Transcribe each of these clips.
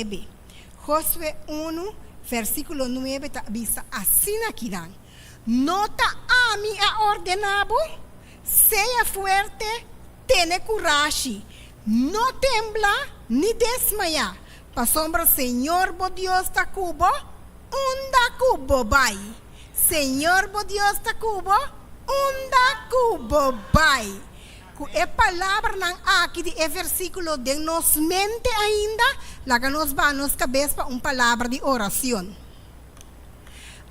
9. Josué 1, versículo 9, dice así aquí dan. Nota a mí ha ordenado, sea fuerte, tiene coraje, no tembla ni desmaya. Pa sombra Señor bo Dios ta cubo, unda cubo bai. Señor bo Dios ta cubo, unda cubo bai. A palavra não aqui de versículo de nos mente ainda, lá que nos vai nos cabeça para uma palavra de oração.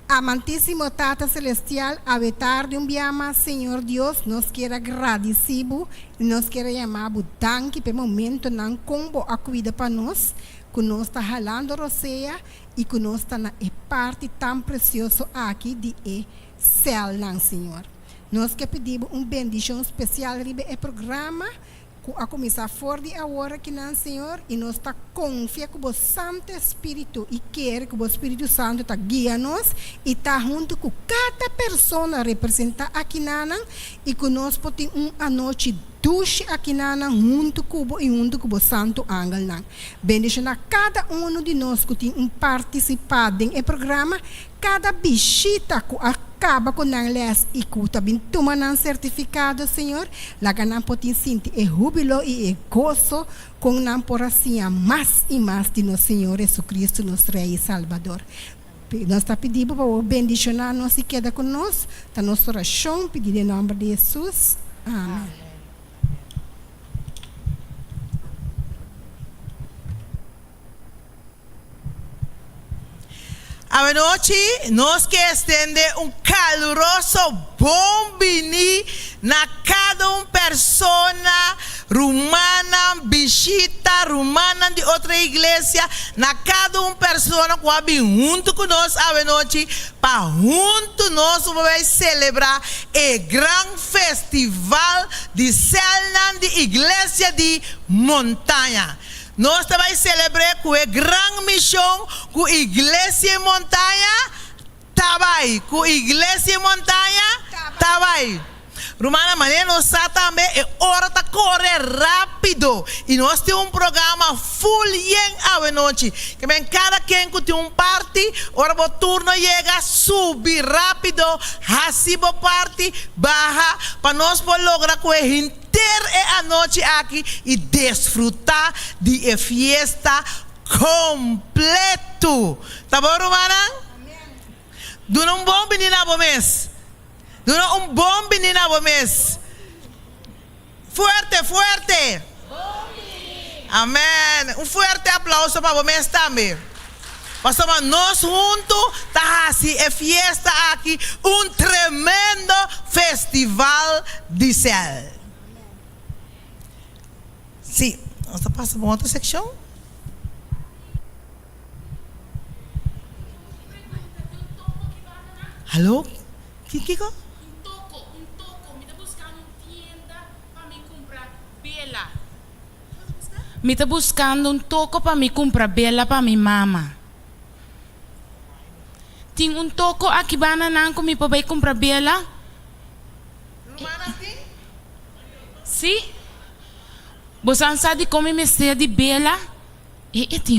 Amantíssimo Tata Celestial, a tarde biama, Senhor Deus, nos quer agradecer e nos quer chamar danke pelo momento não combo a cuida para nós, que nós está ralando roceia e que nós está na parte tão preciosa aqui de céu, não, Senhor. Nós que pedimos uma bendição especial no programa, a começar fora de agora que não, Senhor, e nós está confiando que o Santo Espírito e quer que o Espírito Santo está guiando-nos e está junto com cada pessoa representada aqui não, e que nós podemos uma noite duche aqui não, junto com o Santo Ángel não. Bendição a cada um de nós que tem participado no programa, cada bichita que acaba com a les e que também toma um certificado, Senhor, lá que não podemos sentir júbilo e gozo com não por assim mais e mais de nosso Senhor Jesus Cristo, nosso Rei e Salvador. Nós está pedindo para o bendicionar nós e queda conosco, está nossa oração, pedindo em nome de Jesus. Amém. A noite, nós que estende caluroso bom-vindo na cada pessoa romana, bichita, romana de outra igreja, na cada pessoa que vai junto conosco a noite, para junto nós vamos celebrar o grande festival de célula de igreja de montanha. Nós também celebramos com a grande missão com a igreja montanha, tabai, com a igreja montanha, tabai. Romana, maneira nós também é hora de correr rápido e nós temos programa full a noite. Que bem cada quem que tem parte, hora o turno chega, subir rápido, recibo parte, barra, para nós poder lograr com a noite aqui e desfrutar de a fiesta completo. Tá bom, Romana? Duna um bom menino a mês. Duna um bom menino a mês. Fuerte, fuerte. Amém. Um forte aplauso para o mês também. Passamos nós juntos, tá assim, a fiesta aqui, um tremendo festival de céu. Sim, nós passamos para outra secção. Alô? Que? Um toco. Me está buscando uma tienda para me comprar bela. Me está buscando um toco para me comprar bela para minha mama. Tem um toco aqui banana com me para comprar bela. Romana, tem? Sim. Você sabe como me está de bela? E tem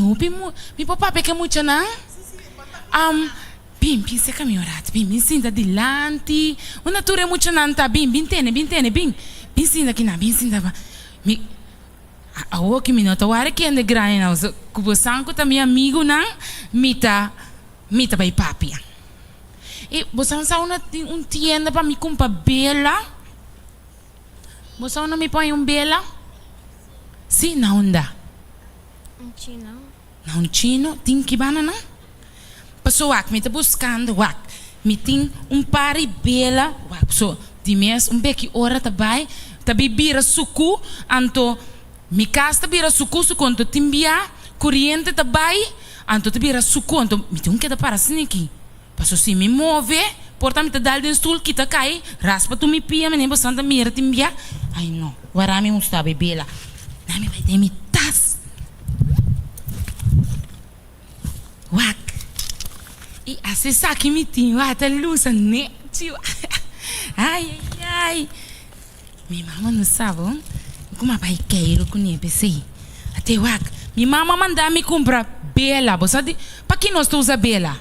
mi papá peca muito não? Bim, se caminhorate, bim, me sinta delante. Uma natura é muito nanta, bim, sinta aqui na, bim, sinta. A o que me nota, o ar que anda grande não, que você anco meu amigo não, mita vai papi. E você sabe uma tienda para me comprar bela? Você não me põe bela? Sim, não dá. Chino. Não chino, tem que banana? Passou aqui, me está buscando, me tem pari bela, so, de mês, beque hora também, bira suco, anto, me casta bira suco, quanto timbia, corrente também, anto bira suco, anto, me tem que dar para aqui. Passou se me move, porta me tá dal de stool, kita cai, raspa tu me pia, me nem bastante mira timbia, ai não, agora me está bela, não me vai ter me tas. E assim sabe me tinha até luz né tio ai minha mama não sabe como vai querer com ele pensei até minha mama manda me comprar bela. Você sabe, para que nós usa bela?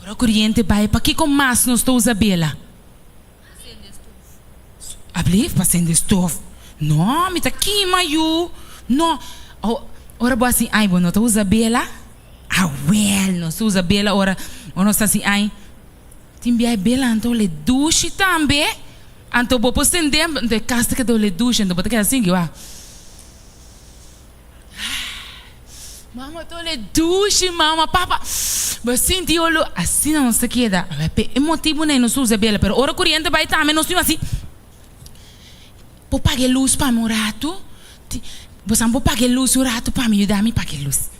Ora corrente vai, para que com mais nós usa bela? Ablief, para acender estofa. Não, me tá queima you. Não. Ora boa assim, ai, bom, não usa bela? Ah, well, nós usa bela, ora nós assim, ai. Timbia bela, então le douche também. Então vou acender, de casta que do le douche, então botar assim, que va. Mama, tô le douche, mama, papa. Mas senti olo, assim não se queda. É motivo nem nós usa bela, pero ora corrente vai também, nós temos assim. Vou pagar luz para meu rato. Você não vou pagar luz o rato para me ajudar a me pagar luz.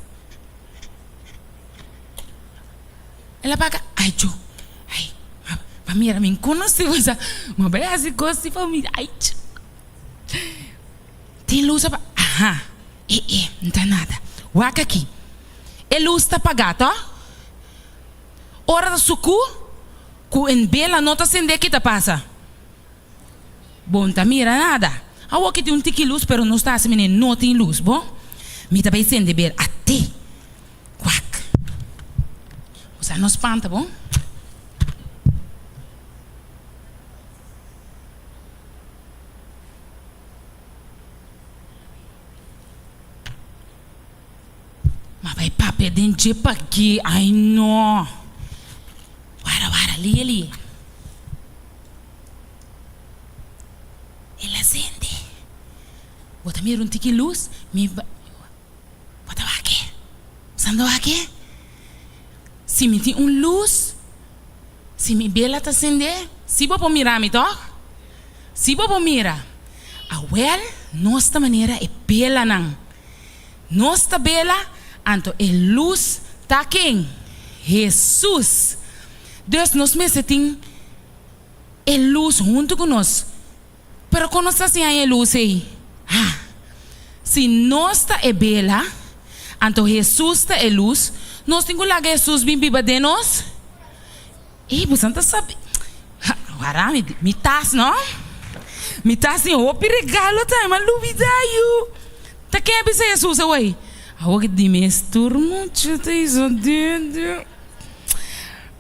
Ela paga, ai, Joe. Ai, mira, me conhece, você. Mas bem assim, gosto para mim. Ai, tem luz para. Aham. Não tem nada. Waka aqui. A luz está apagada, ó. Hora do suco. Com em bela nota acender que tá passa. Bom, tá mira nada. A aqui tem tique luz, pero não está assim, não tem luz, bom? Me tá pensando de ver até. Quack. Você não espanta, bom? Mas vai papel dentro para aqui. Ai, não. Wara, ali. Ele acende. Bota mira tique luz. Bota aqui. Sando aqui. Se me tem luz, se me bela tá acender, se vou mirar me toca, se vou mirar, a well, nossa maneira é bela não, nossa bela, anto é luz tá quem? Jesus. Deus nos mesetim é luz junto com nós, pero quando nós assim é luz aí, se nossa é bela, anto Jesus tá é luz. Nós temos lá Jesus bem viva de nós. E você não sabe. Agora me tas, não? Me tas em o regalo tá, mas luvidaio. Tá quem é que Jesus aí? Agora de mês turmo, chuta isso dentro.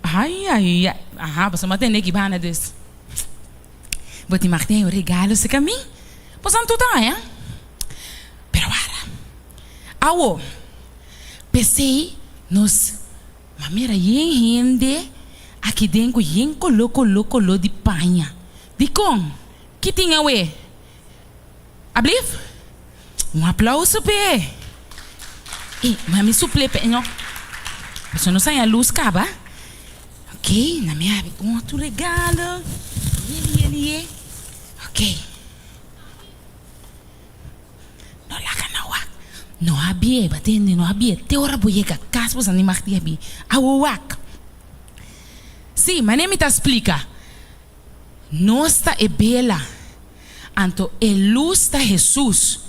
Ai. Você não tem nem que bana desse. Vou te marcar o regalo esse caminho. Você não tá, hein? Pero agora, pensei nos mamera rende aqui dentro yen colo de panha de com que tinha ué ablif aplauso pe e mami suple pe não você não sai a luz caba ok na minha outro regalo ele ok não lá não havia, batendo, não havia. Te ora boiega, caspas animais de havia. Awak. Sim, mas nem me te explica. Nossa é bela. Anto é luz da Jesus.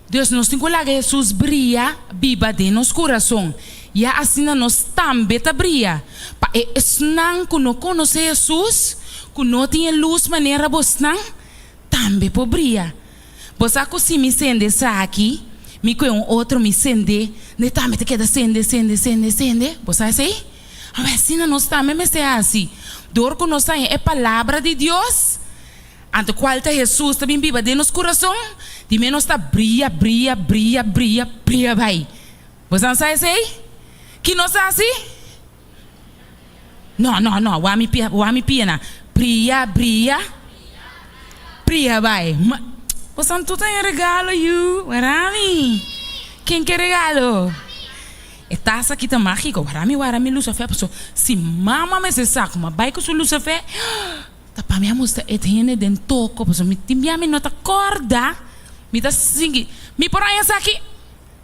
Deus nos tem que lá que Jesus brilha, viva de nos coração. E assim nós também tá brilha. Pa é snang que não conhece Jesus, que não tem luz maneira bosnang, também por brilha. Você que se me sente aqui. Me com outro me sende, ne tá me te queda sende. Você assim? A vecina nós tá me ser assim. Dor que nós tá é palavra de Deus. Ante qual tá Jesus também viva de nosso coração. De menos tá brilha vai. Você não sabe assim? Que nós tá assim? Não, o ami piana. Brilha vai. Você não tem regalo, you? Warami. Quem quer regalo? E taça aqui tá mágico. Warami luz a fé. Se mama me se saco, mas vai com sua luz a fé. Tá para minha moça é tendo dentro toco. Me timbia me nota corda. Me tá singi. Me por aí essa aqui.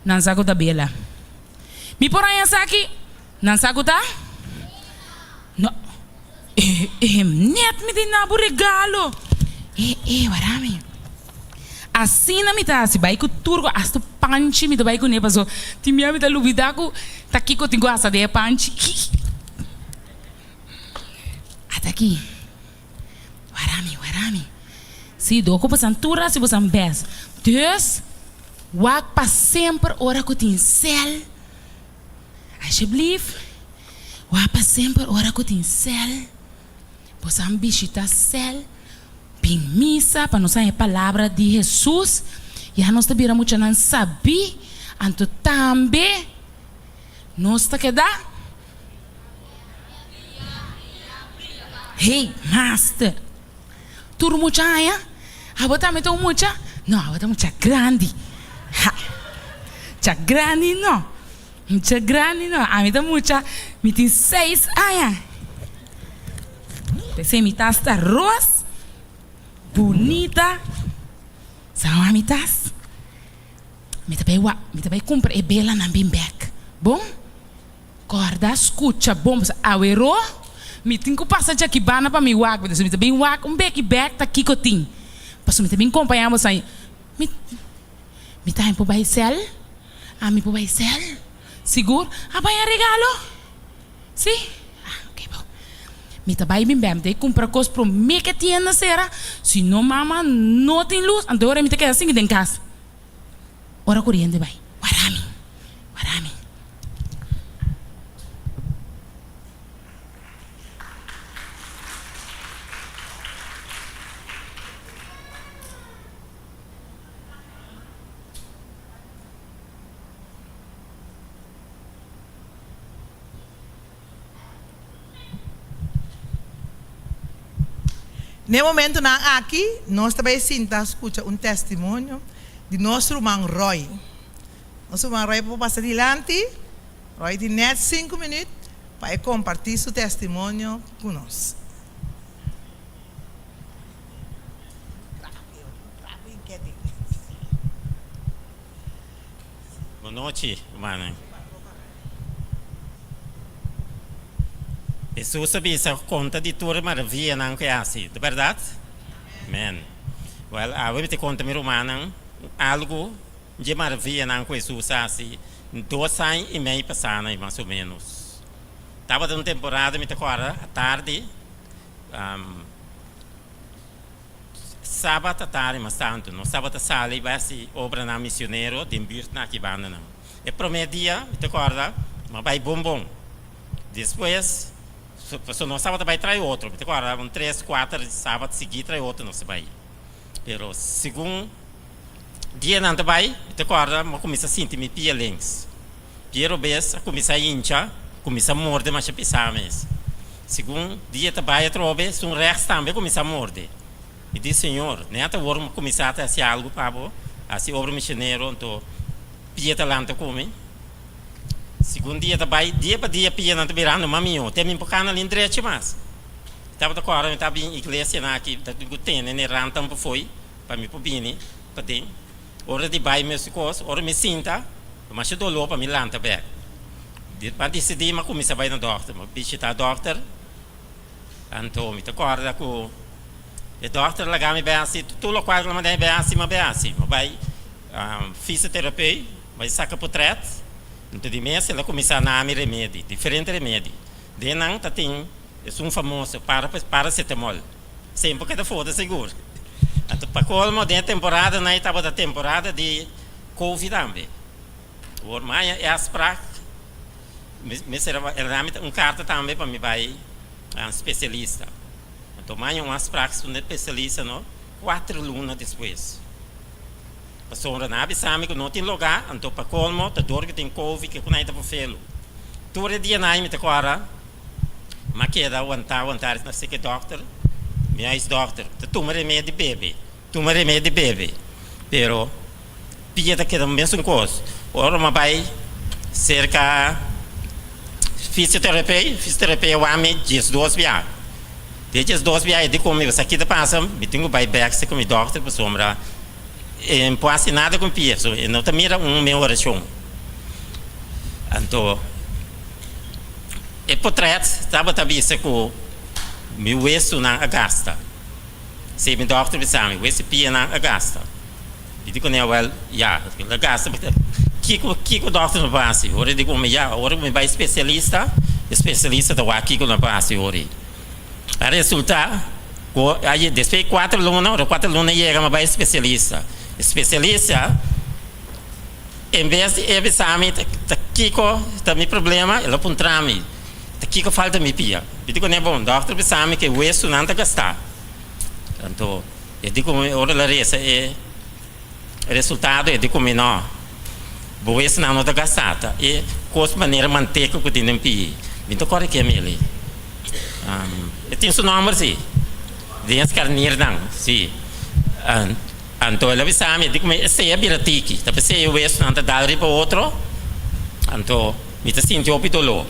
Não saco da bela. Me por aí essa aqui. Não saco da? Não. Net me tem nabo regalo. Warami. Assim na mitad, se vai com turco, hasta panchi, me vai com nepa, so, timia me da luvidaco, tá aqui com tingo asa de panchi. Até aqui. Warami. Se do ko pasan tura, se pasan bes. Dus, Wak para sempre ora que tem cel. Alsjeblieft. Wak para sempre ora que tem cel. Pois ambisita cel. Ping misa para nós a palavra de Jesus. E a nós também muito não sabe. Anto também nós está que dá. Hey, master. Tu mucha ya? Abota me to mucha? No, abota mucha grande. Ha. Mucha grande no. Mucha grande no. A mí to mucha. Me tem 6 anos. Pensei me tá esta rosa. Bonita. Sabe a mitas? Me também compra e bela na bimbek. Bom? Corda, escuta, bom. Awero. Me tenho que passar de aqui bana para me wak, mas me também wak beck tá aqui cotim. Passo me também acompanhamos aí. Me tá indo para Baisel? Me para Baisel? Seguro? Vai regalo? Sim? Ok, bom. Me também me tem que comprar coisas para me que tinha na cera. Se não mama não tem luz, agora me tem que assim dentro de casa. Ora correndo vai. Warami. No momento aqui, nós também sentamos escuta testemunho de nosso irmão Roy. Nosso irmão Roy pode passar adiante. Roy tem net 5 minutos para compartilhar seu testemunho conosco. Boa noite, irmã. Jesus sabia essa conta de toda maravilha não que é assim, de verdade? Amém. Well, eu te conta meu irmão algo de maravilha não que Jesus assim, 2 anos e meio passaram mais ou menos. Estava numa temporada, me agora à tarde, sábado à tarde, mas tanto, no sábado à tarde vai se obra na missionário de Birte na Kibana não. E primeiro dia, me agora, mas vai bom. Depois no sábado vai trair outro, agora 3, 4 sábado seguir trair outro não se vai. Pero segundo dia não vai, agora eu começo a sentir me pia links. Primeiro vez começa a incha, começa a morder mas pisar mesmo. Segundo dia vai outra vez, rex também começa a morder. E diz Senhor, né até agora começar a fazer algo para vou, assim obra missionário, então pia talento come. Segundo dia também, dia para dia pia não te virando maminho, tem me empurrando ali direito mas. Estava agora, eu estava em igreja aqui, eu tenho né rantam para foi, para me pobini, para tem. Ora de bai meus coisas, ora me sinta, mas eu dou para me lanta back. Para decidir, mas comecei a vai na doctor, mas visitar doctor. Então, me acorda que o doctor lá me bem assim, tudo o quadro me bem assim, mas vai fisioterapia, vai sacar portrait. Então, de mês, ela começa a dar remédio, diferente remédio. De não, tem, é famoso paracetamol. Sempre que foda seguro. Então, para colmo, de temporada, não estava da temporada de Covid também. O Maia é as pragas. Ela dá carta também para me vai a um especialista. Então, Maia é as pragas, um especialista, não? 4 lunas depois. Passou na abisame que não tem lugar, então para colmo, a dor que tem Covid, que não é para fê-lo. Todo dia não me agora, mas que dá aguentar, não sei que doctor, minha ex-doctor, toma remédio de bebê, pero pia que dá a mesma coisa. Ora, mas vai cerca fisioterapia, o homem diz 2 viagens. Desde 2 viagens de comigo, isso aqui da passa, me tenho que ir back, se com o doctor, para sombra. Não pode nada com pia, não te mira minha oração. Então, e por trás, estava também com o meu osso não gasta. Se meu doctor disse, meu osso pia não gasta. E digo, não, well, já, gasta. Que o doctor não passa? Ora, digo, ora, me vai especialista do aqui que não passa, ora. A resulta, depois 4 lunas chega, mas vai especialista. Especialista, em vez de exame, Kiko, tá meu problema, ela apontra-me. Kiko falta me pia. Eu digo, não é bom, doctor, exame que o isso não está gastar. Então, eu digo, ora la resa é resultado, eu digo, não, o isso não está gastado. E coisa maneira manter que eu tenho pia. Então, qual é que é ele? Eu tenho seu número, sim. Dentro carneiro, não, sim. Então, ela exame, eu digo, esse é biratiki. Tapi se eu isso não está dado para outro, então, me está sentindo o pitolo.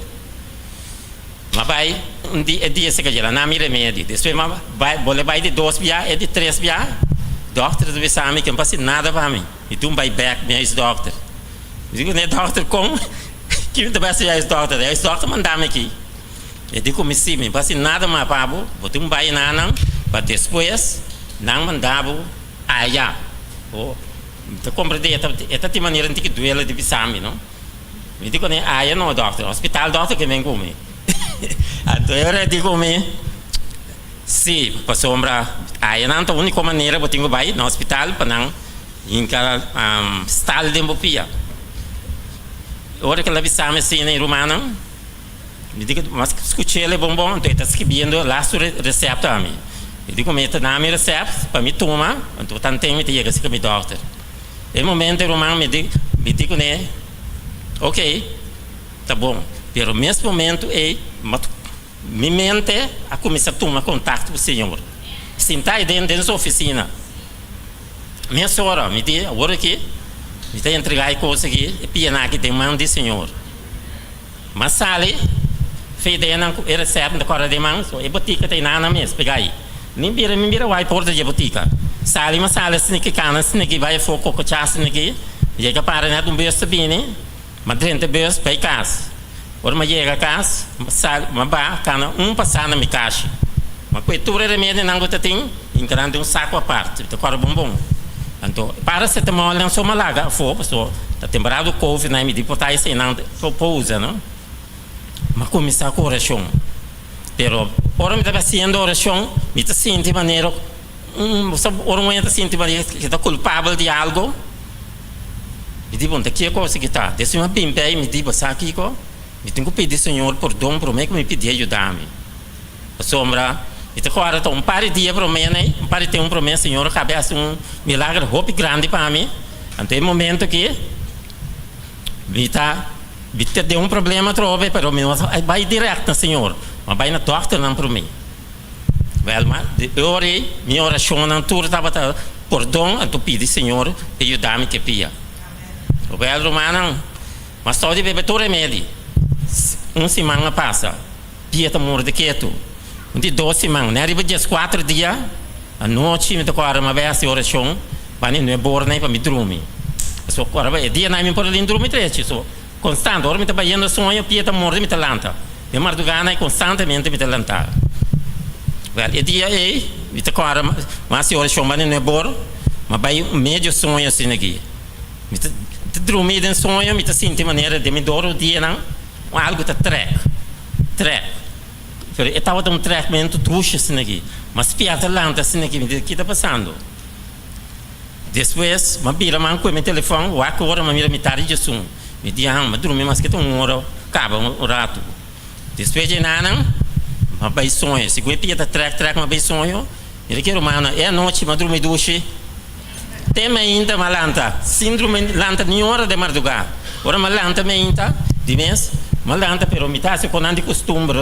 Mas vai, dia se que ela não me remédio. Depois, vai de 2 dias, é de 3 dias. Doctor do exame que não passa nada para mim. E tu vai back, me é doctor. Eu digo, né, doctor, como? Que me deve ser doctor? É doctor mandar-me aqui. Eu digo, me sim, me passa nada mais para você. Você não vai nada, mas depois, não mandava aí. Então, compreender, esta é a maneira de duelo de exame, não? Eu digo, né, aí não, doctor. Hospital, doctor, que vem comigo. Então eu digo sim, para sombra, aí não é a única maneira que eu tenho que ir no hospital para não estar de embopia. Agora que ela exame assim em romano, me digo, mas escutei ele bom, então está escrevendo lá sobre receita a mim. Eu digo, me dá meu receita para me tomar, então tanto me chega assim com o doctor. No momento o romano me digo, né, ok, tá bom. Pero nesse momento, minha mente a começar a tomar contato com o Senhor. Sentar dentro da oficina. Minha senhora me diz, agora aqui, me tem entregar coisas aqui, e pianar aqui tem mão do Senhor. Mas sale, fez dentro, ele recebe na cora de mão, e botica tem nada mesmo, pegar aí. Me mira, vai porta de botica. Sale, mas sale, se que cana, se que vai foco, cochaça, se que, e que para, né, beijo bem, mas dentro do beijo, vai casa. Ora, mas chega a casa, mas vai, cana, passar na minha caixa. Mas com tudo o remédio não gosta tem, encarando saco à parte, então cora bombom. Então, para se tomar não só malaga, foi, pessoal, a temporada do Covid, né, me deportar isso não, só pousa, não? Mas começar com oração. Pero, ora me está fazendo oração, me está sentindo maneira, ora me está sentindo maneira que está culpável de algo. Me diz, bom, daqui a coisa que está, desde uma bimba me diz, sabe que eu tenho que pedir Senhor perdão por mim que me pedir ajudar-me. A sombra, então agora estou par de dias para mim, né? Par de tempo para mim, Senhor, cabeça milagre roupa grande para mim. Até o momento que me deu problema trove, pero me vai direto, Senhor. Mas vai na doctor não para mim. Eu orei, minha oração não tudo estava perdão, então pedi Senhor ajudar-me que pia. O velho romano, mas só de beber todo remédio. Semana passa, dia está morto quieto. De 2 semanas, né? Arriba dias 4 dias, a noite me toca uma vez a oração, para não é bom nem para me dormir. Só agora é dia não me pode dormir 3, só constante. Agora me está banhando sonho, dia está morto me está lanta. De madrugada constantemente me está lanta. É dia aí, me toca mas a oração para não é bom, mas vai meio sonho assim aqui. Me está dormindo em sonho, me está sentindo maneira de me dormir o dia não. Algo está trek. Eu estava dando tratamento trouxa assim aqui, mas piada lanta assim aqui, o que está passando? Depois, uma bira man com meu telefone, o agora uma mira metade de som, me diz mas dormi mas que tem hora, acaba rato. Depois de nada, uma bem sonho, se eu piada trek uma bem sonho, ele quer humana, é a noite, mas dormi duche. Tem ainda uma lanta, síndrome lanta nem hora de madrugada, ora uma lanta ainda, de mês. Malanta, pero me está se conando costume,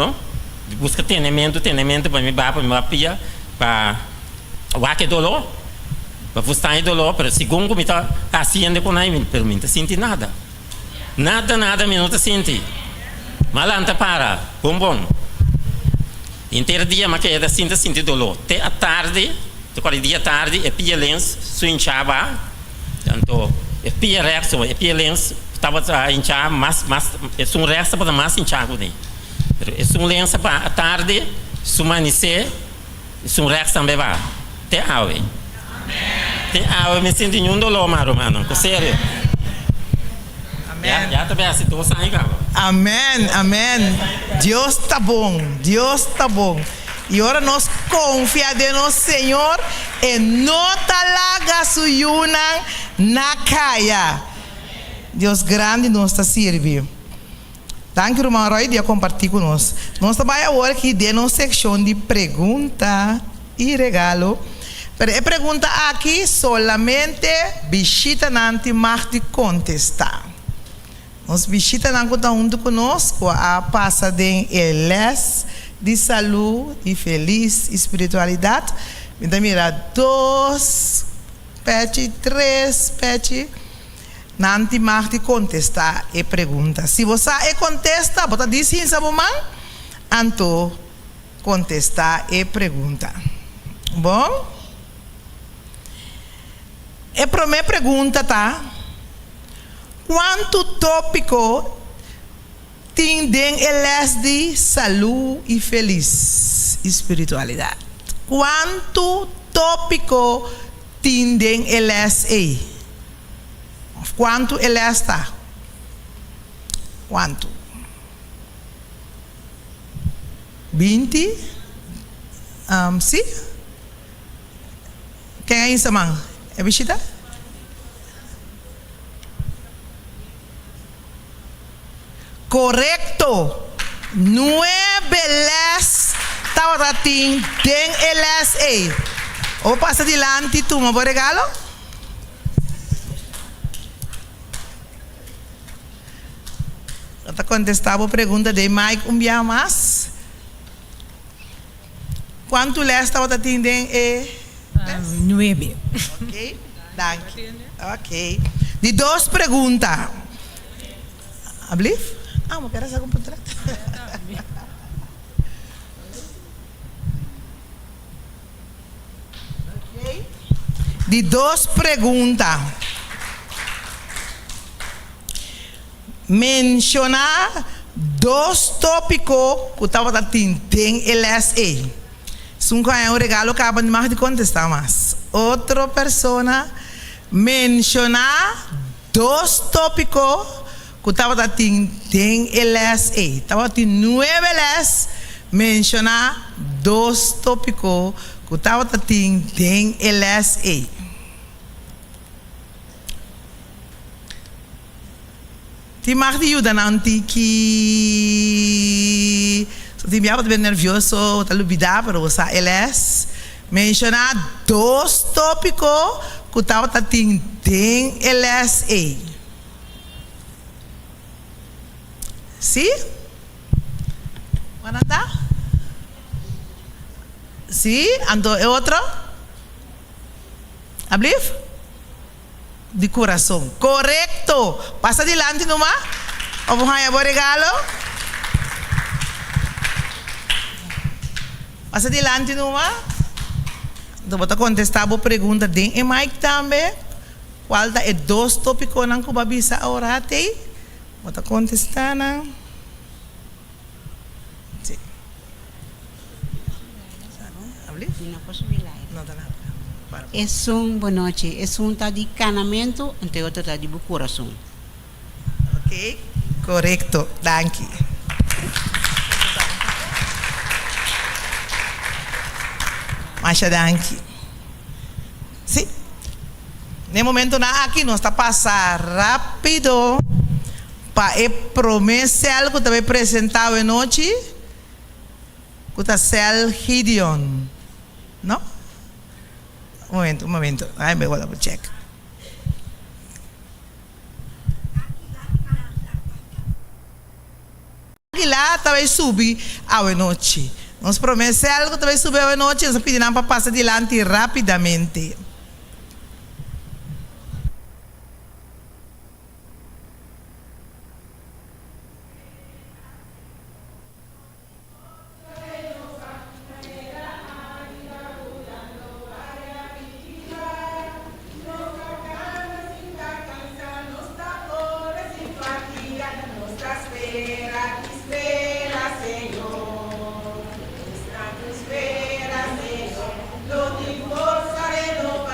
de busca treinamento para me pia, para o que dolor, para você dolor, pero segundo me está fazendo com aí, pero me não sente nada, nada me não sente. Malanta para, bom. Inteiro dia mas que é sente dolor. Até a tarde, depois dia tarde, é pia lens, suinchava, então é pia reação, é pia lens. Estava a inchar, mas é um resto para mais inchar com ele. É um lenço para a tarde, se amanhecer, é um resto também vai. Tem água. Tem água, me sinto nenhum dolor, mano. Sério. Amém. Já também a situação aí, cara. Amém. Deus está bom. E agora nós confiamos no Senhor e não tá lá gasuyuna na caia. Deus grande nos está servindo. Danke, irmão Roy, de compartilhar conosco. Nós também agora aqui dentro da secção de pergunta e regalo. Mas a pergunta aqui solamente visita nanti mag contestar. Nós visita não conta junto conosco a passa de les de saúde e feliz espiritualidade. Então mira 2 pete 3 pete. Nanti mag contestar e pergunta. Se você contesta, bota dizer sabe man, anto contestar e pergunta. Bom? A primeira pergunta tá? Quanto tópico tem eles de saúde e feliz espiritualidade? Quanto tópico tem eles aí? Quanto ele está? Quanto? 20? Sim? Quem é isso, mãe? É visita? Correto. 9 les tawatin den eles aí. Ou passa adiante tu, meu regalo? Está contestando a pergunta de Mike dia mais. Quanto les tawatin den 9. Ok, danke. Ok. De 2 perguntas. Ablif? Mas quero essa computadora. Ok. De 2 perguntas. Mencionar 2 tópicos que estava tem LSA. Se um regalo acaba de mais de contestar mais. Outra pessoa mencionar 2 tópicos que estava tem LSA. Estava tem 9 LS. Mencionar 2 tópicos que estava tem LSA. Ti mag die ajuda nanti que se ti biava bem nervioso, tá lubida, pero você eles mencionar 2 tópicos que tava tem LSA. Sim? Mananda? Sim? Ando é outro? Ablif? De coração. Correto. Passa adiante numa. Vamos ganhar o regalo. Passa adiante numa. Então, vou contestar a pergunta de Mike também. Qual é 2 tópicos que eu bisa a orate? Vou contestar. Sim. Ablif? Não posso vir lá. Não, tá nada. Es un boa noite, es un tá de canamento, ante outro tá de coração. Ok, correto, danke. Masha danke. Sim. No momento aqui nós está passar rápido para a promessa que também apresentado noite, que está sel Gideon, não? Un momento. Ay, me voy a check. Aqui lá talvez subir a noite. Nos promete algo, talvez subir a noite. Nós pedimos para passar adiante rapidamente. Espera, Senhor, no te importaré, no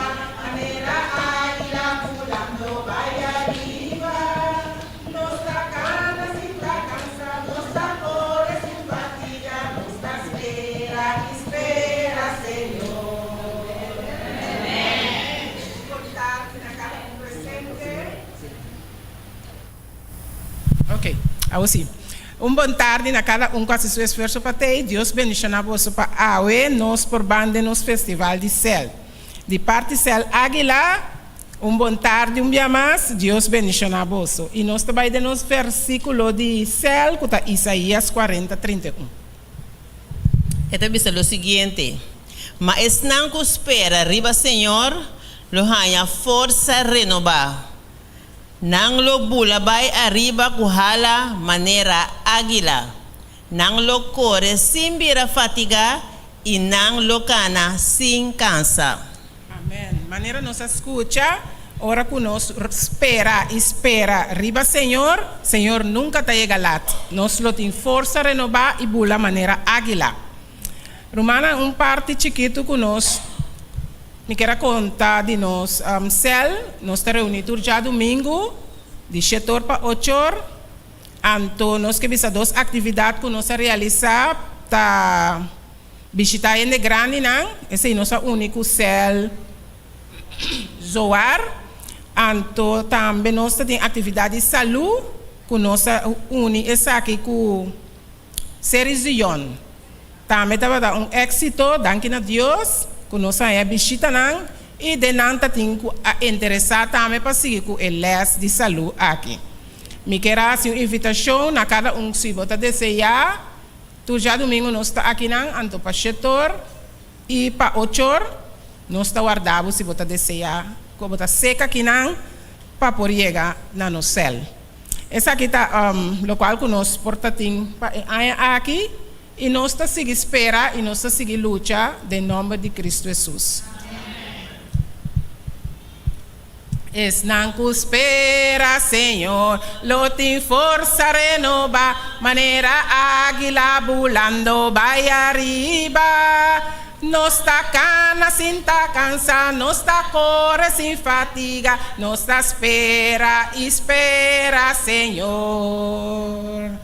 Assim, bom tarde na cada com a seu esforço para ter. Deus bendicionar você para awe nós por banda nos festival de céu. De parte céu Águila, bom tarde, dia mais, Deus bendicionar você. E nós também nos versículo de céu, que está Isaías 40:31. Esta diz o seguinte: mas não que espera, riba Senhor, lo hanya força renovar. Nang lo bula bay arriba kuhala maneira águila. Nang lo corre sin vira fatiga e nang lo cana sin cansa. Amém. Maneira nos escuta, ora que nós espera. Riba Senhor, Senhor nunca está chegado. Nós lo tem força renovar e bula maneira águila. Romana, parte chiquito que nós me quero contar de nós céu, nós estamos reunidos já domingo, de 7 para 8 horas. Então, nós que visa 2 atividades que nós realizamos, tá visitar em grande, não? Esse é nosso único céu zoar. Então, também nós temos atividade de saúde, que nós unimos aqui com Serizion. Também está êxito, danke a Deus. Que nós é visita não e de nanta tem que interessar também para seguir com o les de saúde aqui. Me quero fazer uma invitação na cada se você desejar, tu já domingo nós está aqui não, anto para 7 horas e para 8 horas nós está guardado se você desejar, que você seca aqui não para poder chegar na nosso céu. Essa aqui está local que nós portatim aqui. E nós estamos seguindo espera e nós estamos seguindo luta em nome de Cristo Jesus. Es não que espera, Senhor, lo tem força renova, maneira águila bulando vai arriba. Não está cana sem tá cansa, não está corre sem fatiga, não está espera, Senhor.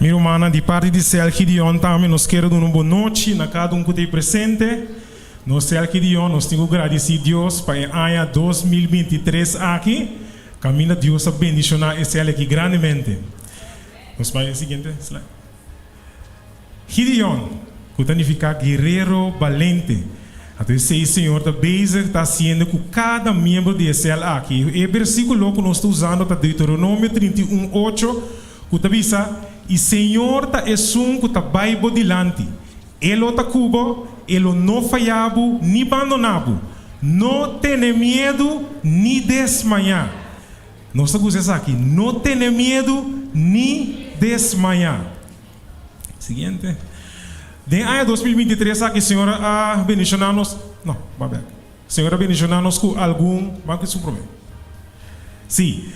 Minha irmã, de parte de Céu Gideon, também nós queremos dar uma boa noite na cada que está presente. No Céu Gideon, nós temos que agradecer a Deus para o ano 2023 aqui. Camina Deus a bendicionar esse ano aqui grandemente. Nós vamos ao seguinte slide. Gideon, que significa guerreiro valente. Então, esse Senhor está bezig, está sendo com cada membro de Céu aqui. O versículo que nós estamos usando está Deuteronômio 31:8, que está dizendo: e Senhor está que está Bible dilante. Ele está cubo, ele não falhabo, nem abandonado. Não tem medo, nem desmaiar. Nós estamos dizendo aqui: não tem medo, nem desmaiar. Seguinte. De ano 2023, aqui, Senhor, a bendicionar-nos. Não, vai bem. Senhor, a bendicionar-nos com algum. Mas que isso é um problema. Sim.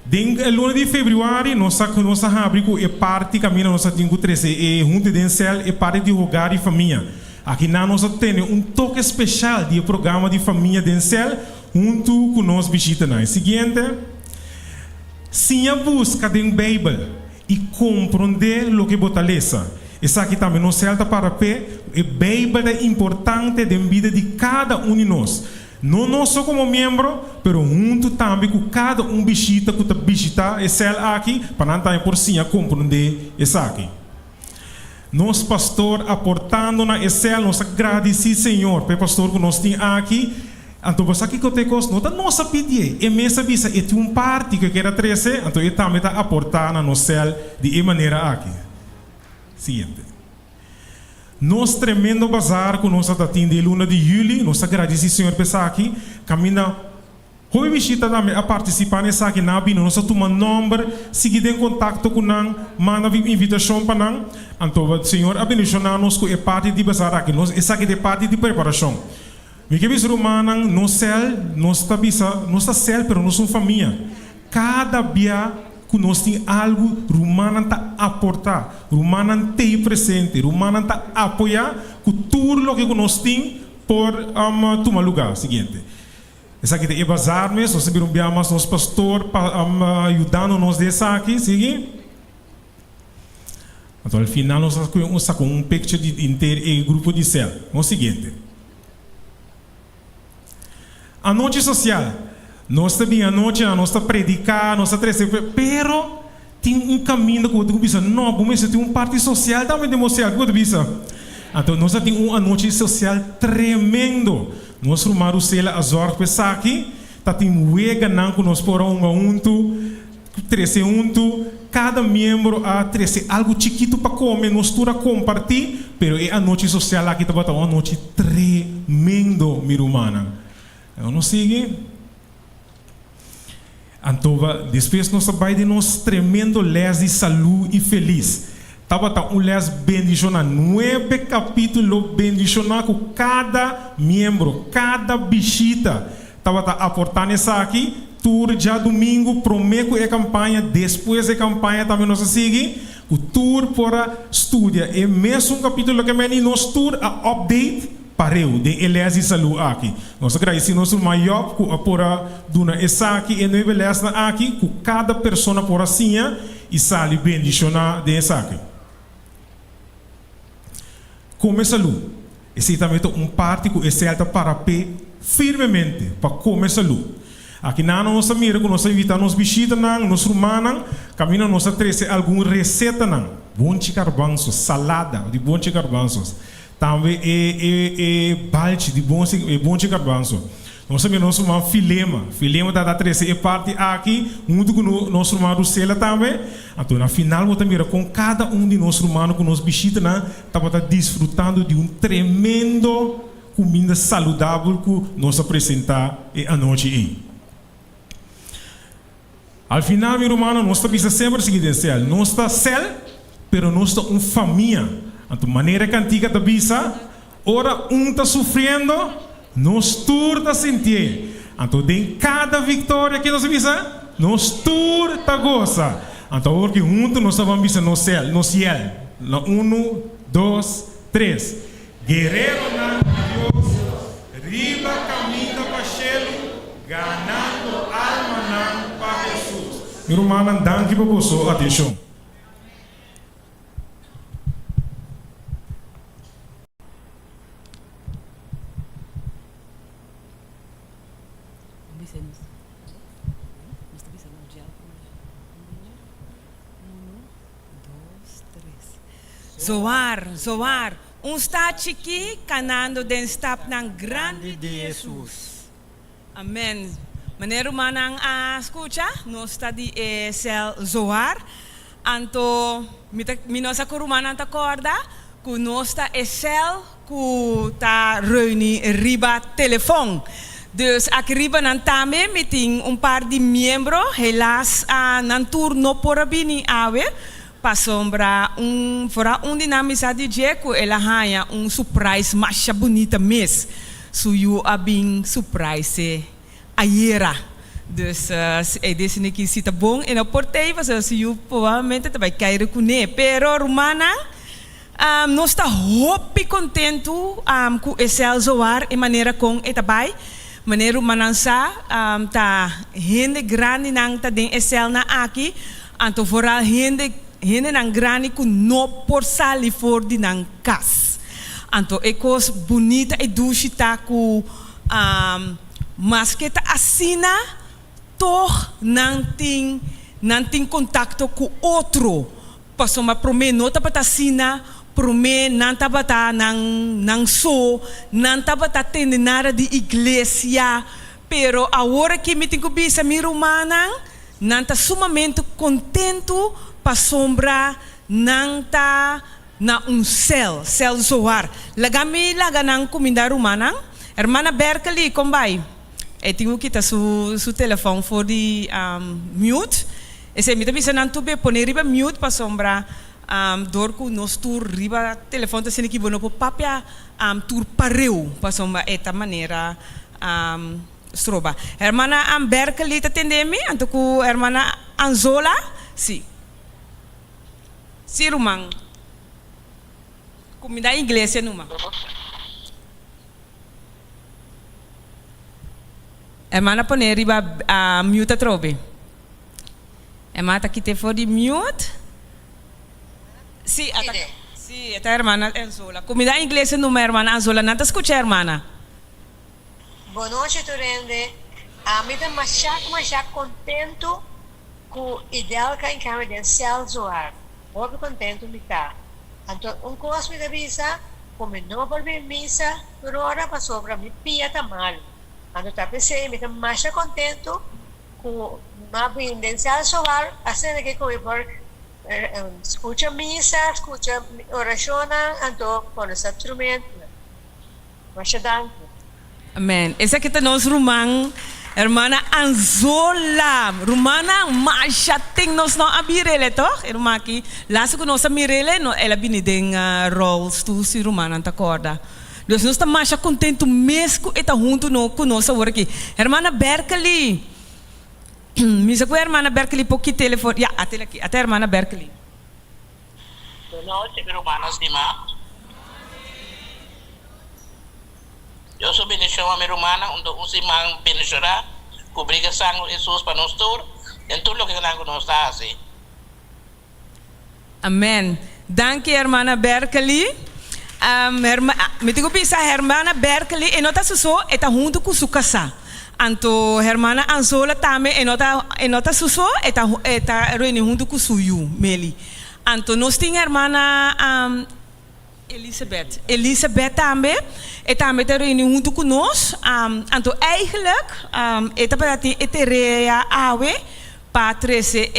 Den luna de fevereiro, nós abrimos a parte caminho nós temos 13 e junto de céu e parte de jogar e família. Aqui nós temos um toque especial de programa de família de céu junto com nós visitantes. Seguinte, se a busca de Bíblia e compreender o que botaleza. Essa aqui também não serve para pé. A Bíblia é importante na vida de cada um de nós. Não só como membro, mas junto também com cada visita que está visitando esse aqui, para não por si a compreender esse aqui. Nós, pastor, aportando na esse, nós agradecemos, Senhor, pelo pastor que nós temos aqui. Então, você aqui que eu tenho não está nossa pedir. E mesmo visa, é uma parte que eu quero trazer, então ele também está aportando na nossa de maneira aqui. Seguinte. Nos tremendo bazar com nossa tatinha de luna de julho, nós agradecemos Senhor por aqui, caminha. Hoi visita também a participar nessa aqui na bina, nós toma número, seguir em contato com nós, manda invitação para nós. Então, Senhor, abençoa-nos com a parte de bazar aqui, nós essa aqui é parte de preparação. Me que bicho romana, nós céu, nós tá bisa, nós tá céu, pero nós somos família. Cada dia que nós tem algo, romana tá aportar, romana tem presente, romana tá apoiar, com tudo o que nós tem por tomar lugar. Seguinte. Essa aqui é bazar mesmo, nós sabemos bem mais nosso pastor ajudando-nos dessa aqui, sigue. Então, ao final, nós sacamos um picture de inteiro grupo de céu. O seguinte. A noite social, nós também a noite, nós está predicar, nós está trazer, pero tem um caminho que eu digo, não, como isso tem uma parte social, também tem social, que eu digo. Então, nós temos uma noite social tremendo. Nós formamos o selo Azor pensar aqui, tá tem uega não que nós por treze cada membro a treze algo chiquito para comer, nós tudo compartilhar, pero é a noite social aqui tá uma noite tremendo, minha irmã. Eu não sigo. Então, depois nós vai de nós tremendo les de saúde e feliz. Estava um les bendicionar, 9 capítulos bendicionar com cada membro, cada bichita. Estava aportando essa aqui, tour já domingo, prometo a campanha, depois da campanha também nós seguimos, o tour para estudar. E mesmo um capítulo que me nós tour a update para eu, de Elias e Salu aqui. Nós agradecemos o maior por dona essa aqui, e não é aqui, com cada pessoa por assim, e sale bendicionar dessa aqui. Comer saúde. Esse também é parte que esse alta para pé firmemente para comer saúde. Aqui na nossa mira, quando nós invitamos nos visitas, nos rumanos, caminho nós trazer alguma receita não. Bom garbanzos, salada de bom garbanzos. Também é balde de bom garbanzos. Nós também nós chamamos filema da trazer parte aqui, junto com nós chamamos cela também. Então, na final, vou também com cada de nós humanos que nos visita, estava desfrutando de tremendo comida saudável que nós apresentar a noite. Al final, meu irmão, nós estamos sempre seguindo céu. Nós estamos céu, pero nós estamos uma família. Então, maneira que antiga da bisa, ora está sofrendo, nós todos sentir. Então, em cada vitória que nós vimos, nós todos goza. Então, porque juntos nós vamos ver no céu, no céu. 1, 2, 3. Guerreiro na Deus, riba caminho para o cielo, ganhando alma para Jesus. Meu irmão, danke para você, atenção. Zoar, está aqui canando den stap ng grande de Jesus. Amen. Manero manang escucha, no está di sel Zoar, anto minosa kurumanan ta corda, ku no está sel ku ta reuni riba telefone. Dus ak riba nan tame meeting par de membro, helaas nan turno por bini awe. Pasombra fora dinamizade de jeco ela ganha surprise mais bonita mês suyu abing surprise aiera dus é desse que cita bom e na portei você suyu provavelmente também cair com ne pero romana nós está hope contento com esse Zoar e maneira com etabai maneira manansa tá gente grande nang tá den esel na aqui anto fora gente nang grani ku no por sali for di nang kas. Anto ekos bonita e dushita ku masketa asina toch nanting contacto ku outro. Paso ma prome nota patasina prome nanta bata nang so nanta bata tenenara di iglesia pero agora que me tenho bisa mi romana nanta sumamente contento pasombra nanta na cel Zoar. Lagami laga ng comida rumanang. Hermana Berkeley, combay. Tengo kita su telefone for the mute. Ese mi tabi sa nantube poner riba mute pa sombra door ku nos tour riba telefone ta sini kibono po papia tour pareu pa sombra eta manera stroba. Hermana Berkeley tatendemi anto ku hermana Anzola si rumang comida iglesia numa. Hermana poner riba mute trobe. Hermana kita for the mute. Sí, esta hermana Anzola. Comida inglesa numa hermana Anzola. Nanta escucha hermana. Boa noite, Turende. Me dá machak contento com ideal que em câmera de céu zoar. Muito contento me tá. Então, coisa me avisa, como não vou vir missa, por hora passou para mim pia tá mal. Então, tá pensei, me dá machak contento com uma vindencial zoar, assim que como por escuta missa, escuta oração, então com esse instrumento. Machak danke. Amen. Esa kita nos rumang hermana Anzola. Rumana masya ting nos no abirele to. Rumaki. Lasu ko nos amirele no ela binideng rolls tu si rumana ta corda. Dus nos ta masya contento mesmo eta junto no conosco worki. Hermana Berkeley. Misa ko hermana Berkeley poki telefone. Ya, até aqui. Até hermana Berkeley. No, te hermanas di ma. Eu sou bendição a minha irmã, onde o Simão bendicerá, cobrir a sangue Jesus para nós todos, em tudo o que nós está assim. Amen. Danke, hermana Berkeley. Me digo pisa, hermana Berkeley, e nota suso, eta junto com sua casa. Anto, hermana Anzola também, e nota suso, eta reuni junto com suyu, Meli. Anto, nós temos hermana Elisabeth também. E também está reunindo junto conosco. Então, eigenlijk, esta rea awe, patrese,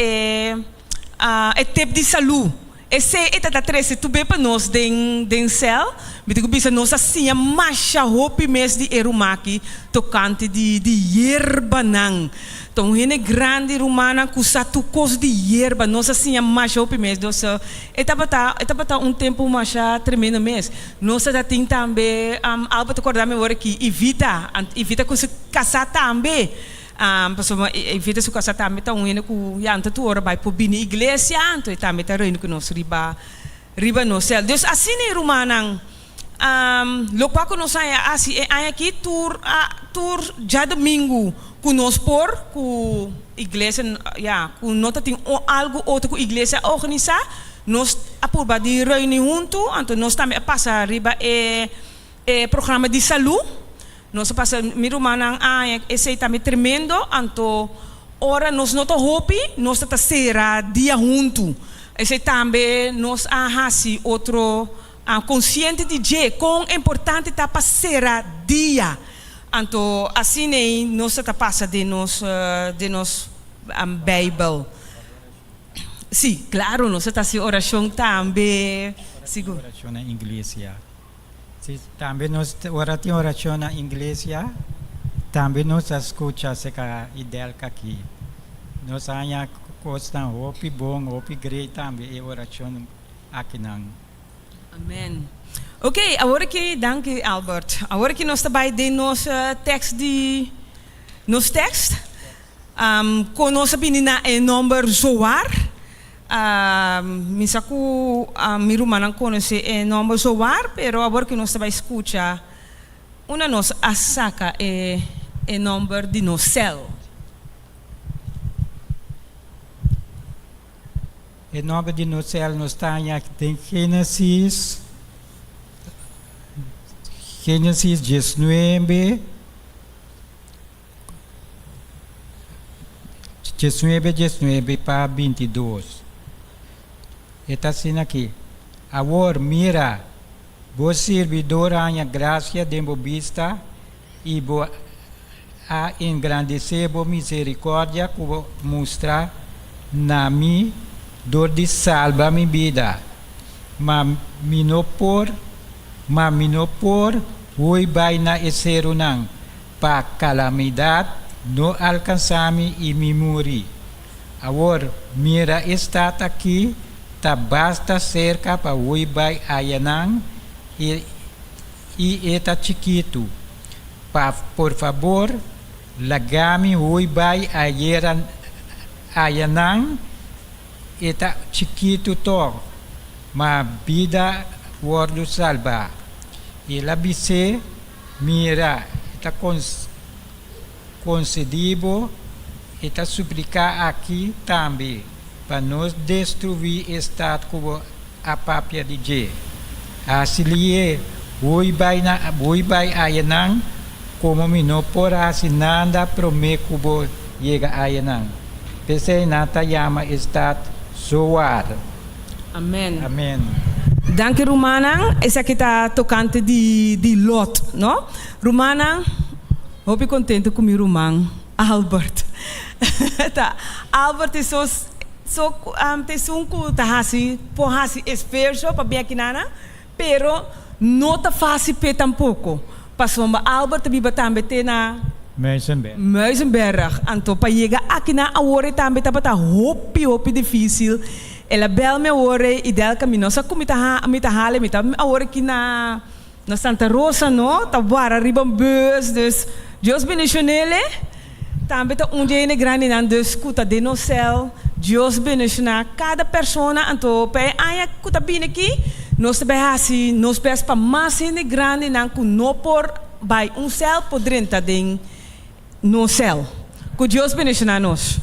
tip de saúde. Esse está treze, tu bem para nós den cel. Me digo, bisa nós assim, mas a hope mes de erumaki, tocante de yerba nang. Então, ele grande rumana com satu cos de yerba, nós assim, mas a hope mes. Então, eta tempo mais tremendo mes. Nós já tem também, algo para acordar me agora que evita com se casar também. Pessoal, evita se casar também, então ele com yanta tu ora vai por bini igreja, então também está reunindo com nós riba no céu. Deus assim é rumanang. Logo que nós assim aqui tour já domingo conosco por com igreja, com nota tem algo outro com igreja organizar, nós aprovar de reunir junto, então nós também passa riba programa de saúde. Nós passa miro manang esse também tremendo, então ora nós não hopi, nós tá será dia junto. Esse também nós assim outro consciente de que quão importante tá passar dia. Então assim nós tá passa de nos Bible. Sim, claro, nós tá se oração também. Seguro. Oração na igreja. Sí, también nos oración na iglesia, también nos escucha seca ideal aqui. Nos hanya costa hopi bom, hopi great também e oração aqui nang. Amen. Ok, agora que danke Albert. Agora que nós trabalhamos de nos text, com nossa menina é número Zoar. Misaku miru manang conhece o nome Zoar, pero agora que nós vai escutar, uma nos asaca o nome de no céu. O nome de no céu nos está em Gênesis 19, 19 para 22. Está assim aqui. Agora, mira, vos servidor a graça de vista e vos a engrandecer a misericórdia que vos mostrar na mim, dor de salva minha vida. ma minopor hui bay na esero nang pa calamidad no alcanzami e memori. Agora, mira estat aqui, ta basta cerca pa hui bay ayanang e eta chiquito. Por favor, lagami hui bay ayanang eta chiquito to, ma vida wordo salva. E labise, mira, eta concedido, eta suplicar aqui também, para nos destruir estado como a papia de G. Asilie, ui bai ayanang, como mino por asinanda prome kubo llega ayanang. Pese nata yama estado zoar. Amen. Amen. Danke Romanang, essa kita tocante di Lot, no? Romanang, hoop je contento com o Romang, Albert. Albert is so te sunku tahasi, pohasi esforço para bem aqui nana, pero não tá fácil pe tampouco. Passou ma Albert biba tambe tena Muizenberg. Anto para chegar aqui na hora tambe tá bata hopi difícil. Ela bel me ore ideal caminho sa kumita hale mita ore aqui na Santa Rosa no tá vara ribam bus dus Deus bendicionele também tá dia ne grande nan dus kuta de no cel Deus bendicionar cada persona anto pe aya kuta bine aqui nos behasi nos pes pa mais ne grande nan ku no por by cel podrenta den no cel ku Deus bendicionar nos.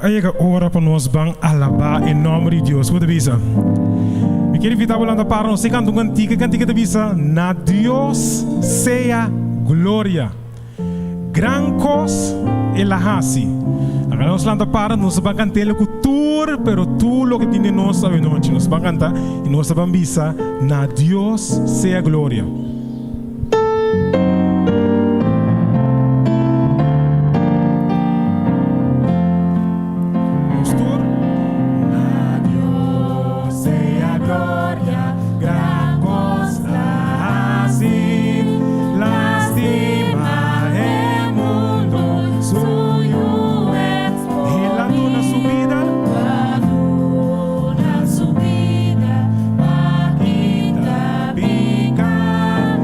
Aí ora para nós bang alabar em nome de Deus. Vou te avisar. Me quero invitar para para nós cantar uma cantiga te avisa. Na Deus seja glória. Gran cos ela hasi. Agora nós landa para nós vamos cantar o cultura, pero tu lo que tiene nós a noite nós vamos cantar e nós vamos bisa. Na Deus seja glória. Subida, Paquita, Pica.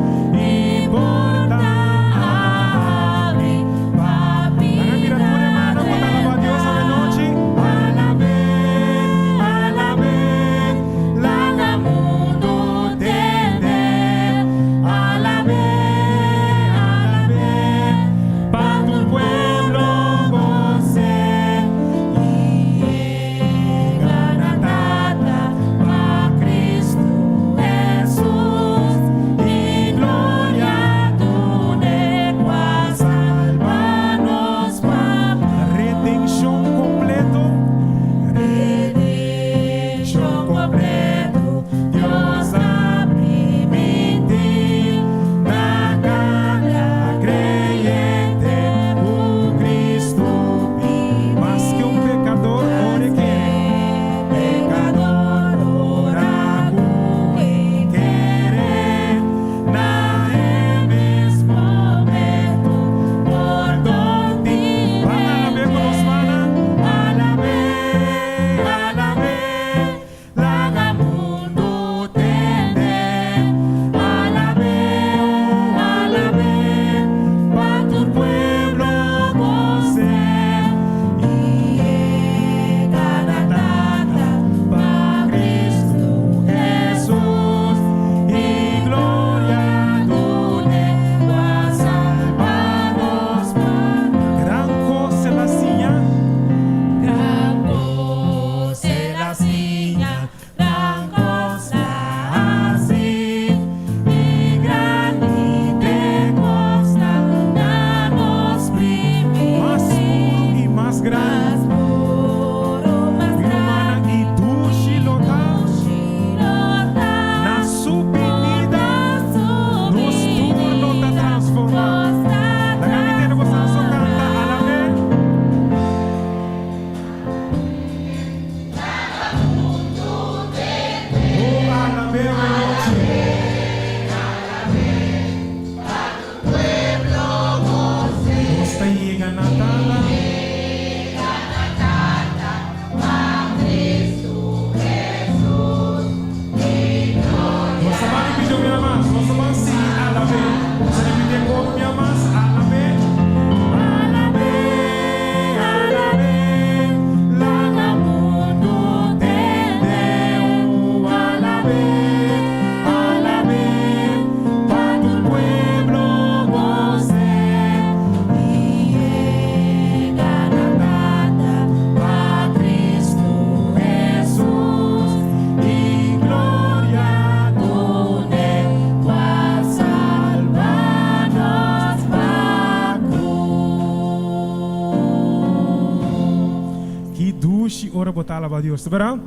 aqui, 2 horas botar para Deus, tá bem?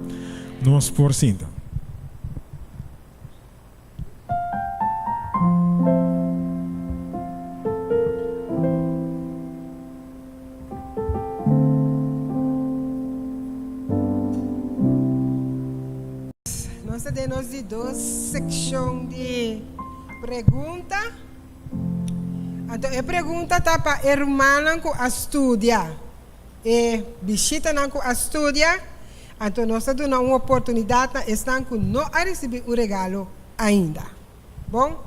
Nós por cinta. Nós temos de 2 secções de pergunta. Então, a pergunta está para a irmã que estuda. E visita que estuda. Então, nós temos uma oportunidade que não receber o regalo ainda. Bom?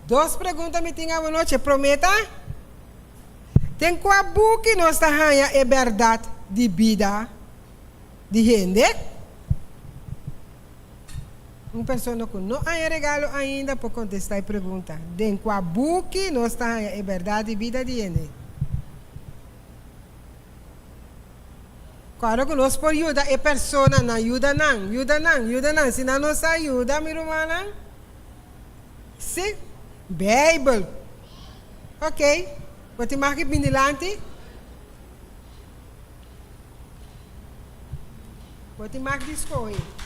2 perguntas me tem a noite. Prometa? Tem qual book nós está a verdade de vida de gente? Uma pessoa que não tem regalo ainda para contestar a pergunta. Tem qual book nós está a verdade de vida de gente? Claro que nós podemos ajudar a pessoa, não ajuda não. Se não nos ajuda, minha irmã, sim, Bible. Ok, você marca bem delante. Você marca de escolha.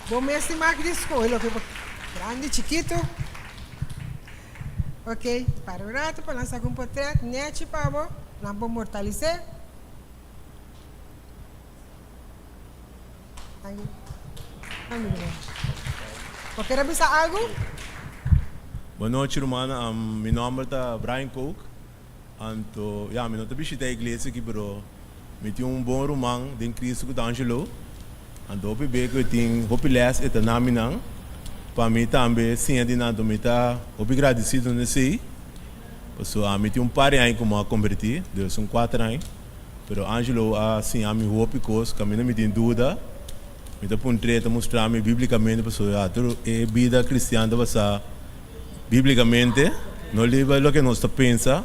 Bom mesmo marca de escolha, grande, chiquito. Ok, para o rato, para lançar um portrait, net, para não vou mortalecer. Quer avisar algo? Boa noite, irmã. Meu nome é Brian Cook. Então, eu não visito a igreja aqui, mas eu tenho bom irmão de Cristo que é Angelo. Então, eu vejo que tem populares e nome não. Para mim também, sim, eu estou agradecido nesse aí. Porque eu tenho par de anos que eu converti, são 4 anos. Mas Angelo, assim, eu me roubo coisas, que eu não tenho dúvida. Eu estou mostrando biblicamente para a vida cristã, biblicamente, não leva o que nós pensamos.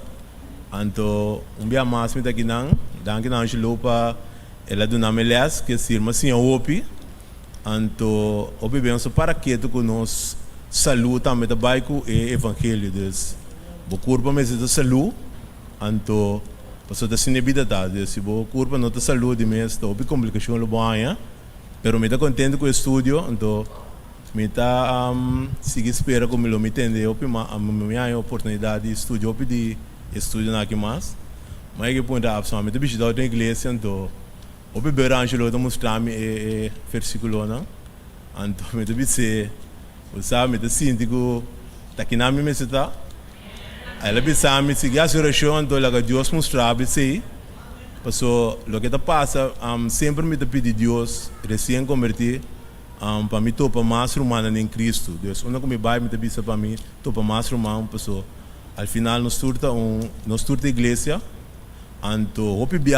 Então, dia mais, eu aqui não, danke não Angelo para ela do nome Elias, que se irmã assim opi. Então, obviamente para que tu nós saúde também da bairro e evangelho, dus, bo curva mas da saúde, então, passou da sinebida tá, se bo curva não da saúde mesmo, obi complicação lo banha. Pero me está contente com o estúdio, então me está seguir espera como ele me entende, eu me a oportunidade de estúdio, eu pedi estúdio aqui mais, mas que ponto a me está visitando a igreja, então eu beber Angelo de mostrar-me o versículo, não? Então me está dizer, você me está sentindo que aqui na minha mesa está, ela bisa me seguir a oração, então ela Deus mostrar-me sei. Porque o que passa, sempre me pedi a Deus, recém converti, para me topar mais romana em Cristo. Deus, onde eu me vai, me pedi para mim, topar mais romana, porque ao final nos turta a igreja, então eu pedi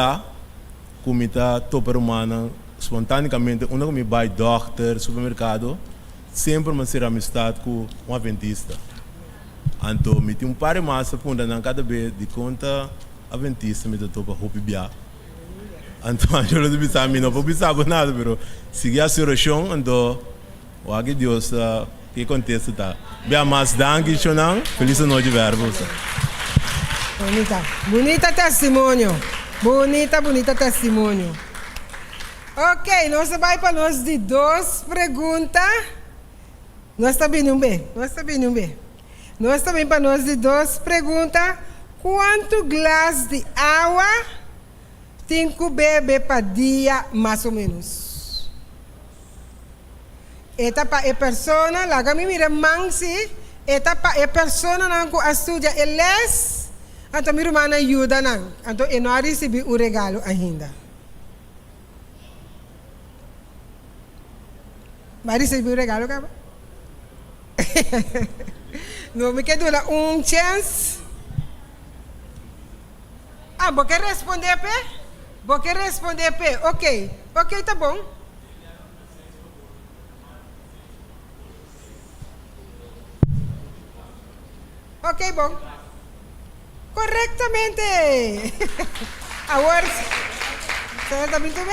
como está topar romana, espontaneamente, onde eu me vai, doctor, supermercado, sempre me ser amistade com um adventista. Então, me tem par de massa, na cada vez de conta, adventista me topa hopi bia. Então, eu não pensava não vou pensar nada, pero segui a oração, então, o que Deus que acontece tá. Bia mas danke chonan, feliz noite verbo. Bonita testemunho. Bonita testemunho. Ok, nós vamos para nós de 2 perguntas. Nós está bem. Nós também para nós de 2 perguntas. Quanto glas de água tem que beber para dia, mais ou menos? Eta para a pessoa, lá me mira mansi, eta para a pessoa não que estuda eles, então minha irmã ajuda não, então eu não recebi o regalo ainda. Vai receber o regalo, cara? Não me quer dar chance. Vou querer responder, Pé? Ok, tá bom. Ok, bom. Corretamente. Agora, você também bem?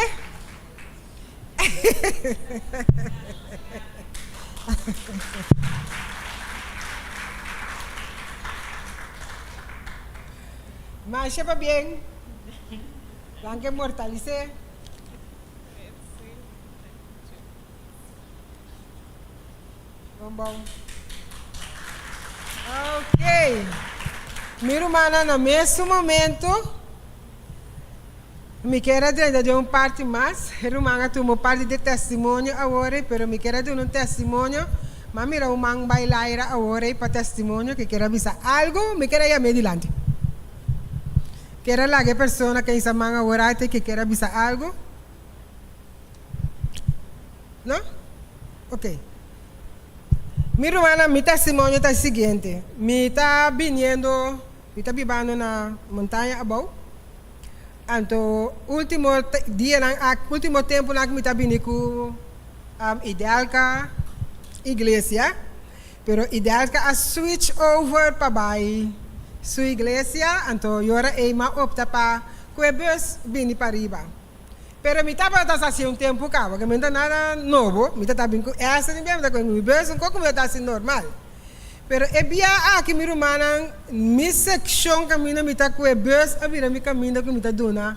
Mas va bien. Van que mortalice. Bom. Ok. Minha irmã, no mesmo momento, me quero dar de parte mais. Irmã, tu uma parte de testemunho agora, pero me quero dar testemunho. Mas mira, o man bailar agora para testemunho que quer avisar algo, me quero ir adiante. Quero lá que pessoa que essa man agora que quer avisar algo. Não? Ok. Mi hermana, mi testimonio é o seguinte. Me está vivendo na montanha abaixo. Então, último tempo que me está vindo com Idealca igreja. Pero Idealca a switch over para sua igreja. Então, agora opta para que o bus venha para riba. Pero mi estaba hace un tiempo acá, que me está nada nuevo, mi está bien, essa nem bem com mi bus, como me está assim normal. Pero é bia aqui mi romana, mi section caminho mi está com o bus, a vida mi caminho com mi está dona,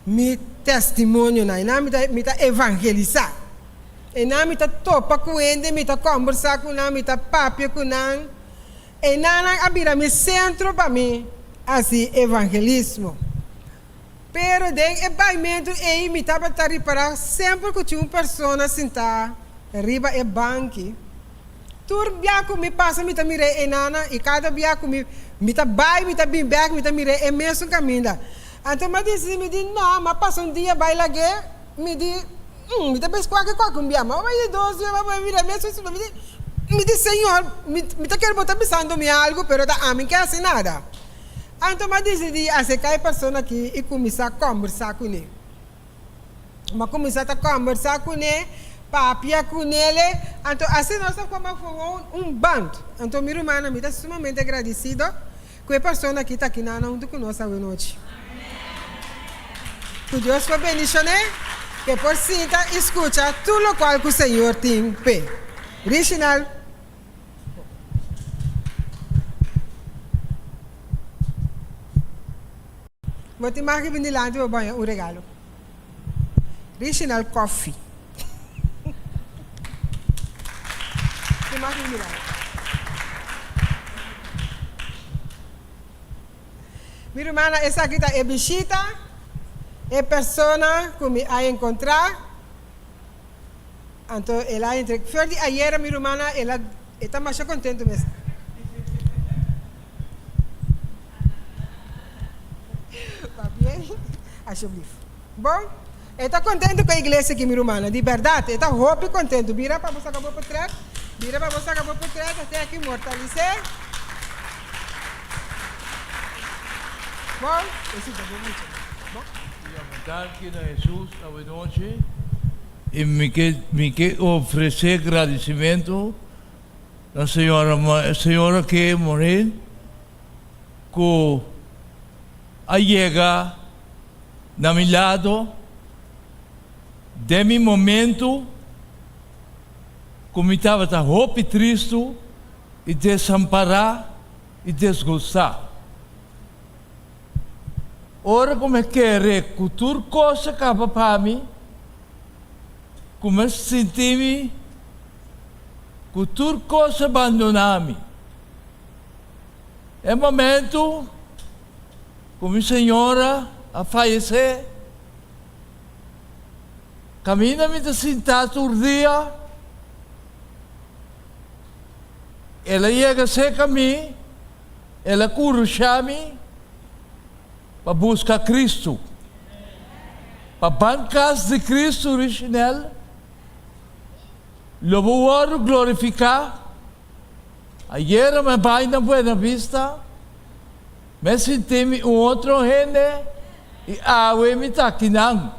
mi testemunho na, mi está evangelizar. E na mi está topa com ele, mi está conversar com na, mi está papia com na, e na a vida mi centro para mim, assim evangelismo. Pero den ebaimento e me estava a reparar sempre que tinha uma pessoa sentada arriba e banco. Tur biaco me passa me mire enana e cada biaco me tá bai me tá bem back me tá mire é mesmo caminho. Então me diz não, mas passa dia vai lá que me diz me tá bem qualquer um biaco, mas dois dias vai mire mesmo isso me diz senhor me tá querendo botar pensando me algo, pero tá a mim que assim nada. Então, eu decidi aceitar a pessoa aqui e começar a conversar com ele. Mas começar a conversar com ele, papia com ele. Então, assim nós formamos um bando. Então, minha irmã, me está sumamente agradecida com a pessoa que está aqui junto conosco hoje noite. Que Deus te bendiga, que por sinta escuta tudo o qual o Senhor tem. Original. Vou te marcar bem lá, vou banhar um regalo. Original coffee. Te marcar bem lá. Minha irmã, essa aqui é visita, é pessoa que me a encontrar. Então, ela entre. Foi de ayer, minha irmã, ela está mais contente mesmo. Bom, está contente com a igreja aqui, minha irmã, de verdade, está roupa e contente. Vira para você acabar por trás, até aqui mortalecer. Bom, esse é bonito. Bom. E a vontade que na Jesus, a noite, e me quer oferecer agradecimento à senhora que morreu, que a chega na meu lado, de meu momento, como estava a roupa triste, e desamparar e desgostar. Ora, como é que é que tudo coisa acaba para mim, como é que senti-me, que tudo coisa abandonar-me. É momento, como a senhora a falecer, caminha-me de sentar todo dia, ela chega a mim, ela curva-me para buscar Cristo, para bancar de Cristo original, louvar, glorificar. Ayer me vai na Buena Vista, me senti outro gente e me está aqui não.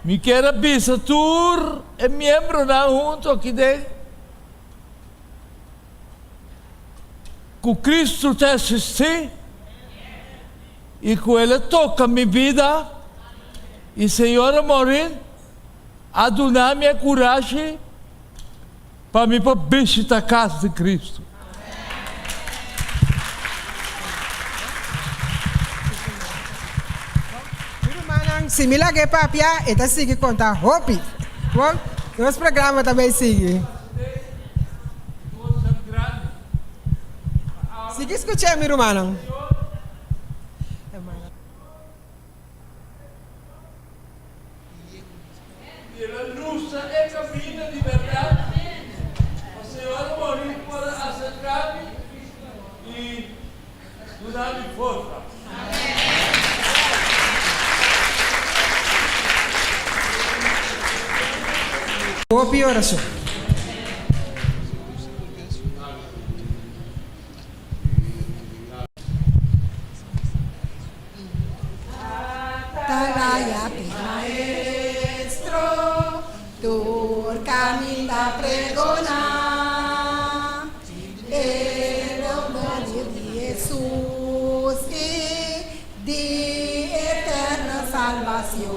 Me quero visitar é membro na junto aqui dentro. Com Cristo te assisti e com Ele toca minha vida e Senhor morrer a donar minha coragem para me visitar a casa de Cristo. Se me larguei para a pia, está seguindo contar roupa. Bom, nosso programa também segue. que escuchar mi romano? E la luce è cammina di verità. La Signora morì per acercarmi e darmi forza. Hopi oração. Atalaya maestro, tu camino a pregonar el nombre de Jesús y de eterna salvación.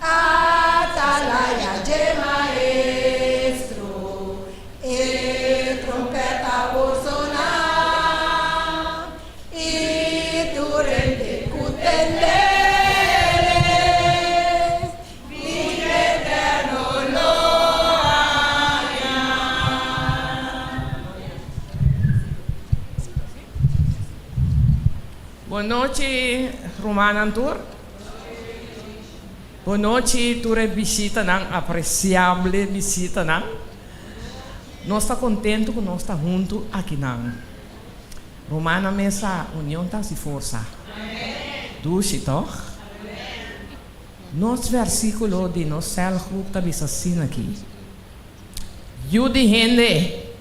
Atalaya de maestro, trompeta por sonar y tu rende cutendere, vive eterno gloria. Boa noite, Romana Antur. Boa noite, ture visita não, apreciável visita não. Nós está contente que nós está junto aqui não. Romana mesa união tá se força. Dushi toch? Nos versículo de nós selgo tá assim aqui. Yudi gente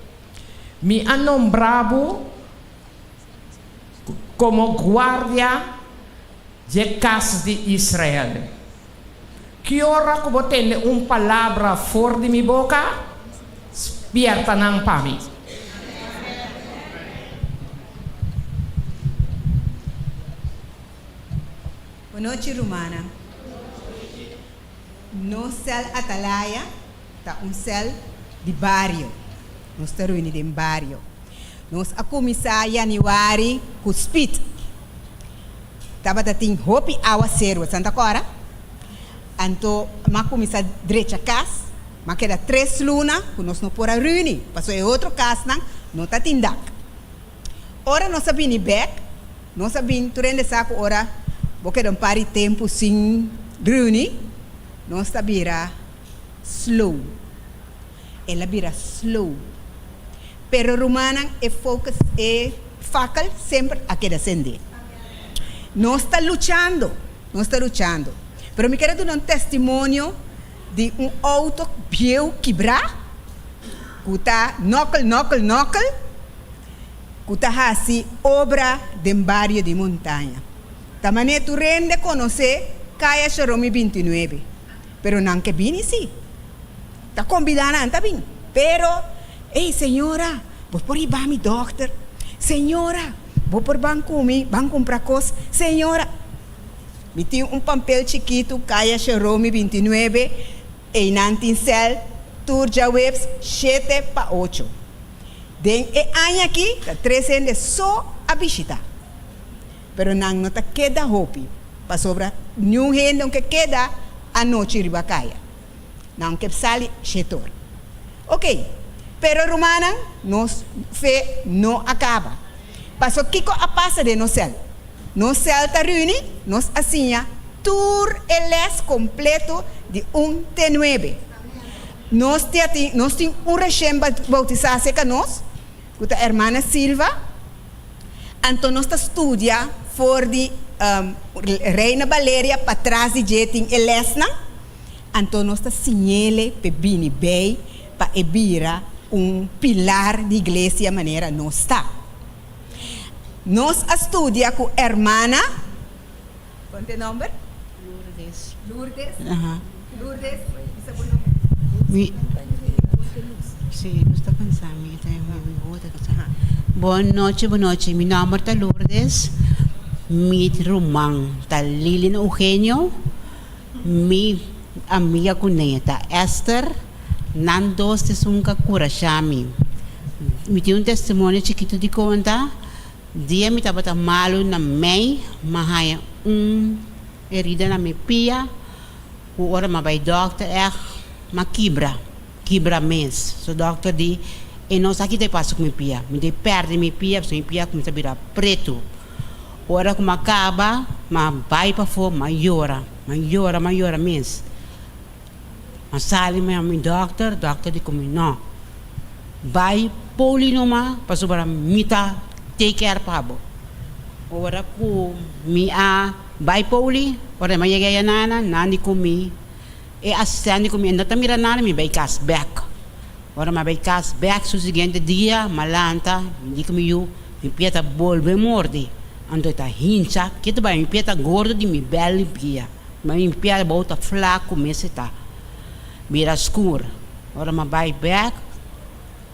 me han nombrado como guardia de casa de Israel. Que hora que vou ter uma palavra fora de minha boca, espierta não para mim. Boa noite, Romana. No céu Atalaya, tá céu de bairro. Nós estamos reunidos em bairro. Nós a começar em janeiro com speed. Tava tem hopi awa zero, Santa Cora. Então, ma começar direita casa, ma queda 3 lunas, que nós não podemos reunir. Passou em outro caso, não está tindak. Ora nós sabemos back, nós sabemos durante saco ora, porque um par de tempo sem reunir, nós sabemos slow. Ela vira slow. Pero Romana é focus, é facal sempre a queda acender. Nós está lutando. Pero me quero dar um testemunho de auto bieu quebrar, que está knuckle, que está assim, obra de barrio de montanha. Também tu rende conhecer Caia Xeromi 29, pero não que vini sim. Está convidando a vir. Pero, ei senhora, vou por ir para mi doctor. Senhora, vou por banco comprar coisas. Senhora, me tinha papel chiquito, Caia Xeromi 29, e Nantincel, Turja Webs 7 para 8. Den e ano aqui, está 300 só a visita. Pero não está queda hopi, para sobra, nenhum gente que queda a noite riba Caia. Não que sali setor. Ok, pero Romana, nos fe não acaba. Passou Kiko a passa de no céu. No céu está reunido, nos assinha tour eles completo de T9. Nós temos recém bautizado com nós, com a irmã Silva. Então nós estudia for de Reina Valéria para trás de jeting elesna. Então nós sinele para bini bem para ebira pilar de igreja maneira nós está. Nós estudia com a irmã. Qual é o nome? Lourdes. Lourdes. Sim, não está pensando. Boa noite. Meu nome é Lourdes. Meu irmão é Lilian Eugenio. Minha amiga cuneta Esther. Nandos de Sunca Curachami. Me tinha testemunho chiquito de conta. Dia me estava malo na mãe, mas herida na minha pia. O hora me vai doctor ma quebra mês. So doctor di E nós aqui te passo com minha pia. Me de perde minha pia, porque minha pia começa a virar preto. Ora como acaba, mas vai para fora, maiora mesmo. Mas sali meu doctor diz comigo, não. Vai poli numa, para sobrar mita take care pabo. Ora ku mi a vai poli, ora mai gaya nani kumi. E assistente kumi, anda tamira nana mi vai cas back. Ora ma vai cas back su seguinte dia, malanta, di kumi yu, mi pieta volve mordi. Ando ta hincha, que tu vai mi pieta gordo di mi belli pia. Mas mi pieta bota flaco meseta. Mira escuro. Ora ma vai back.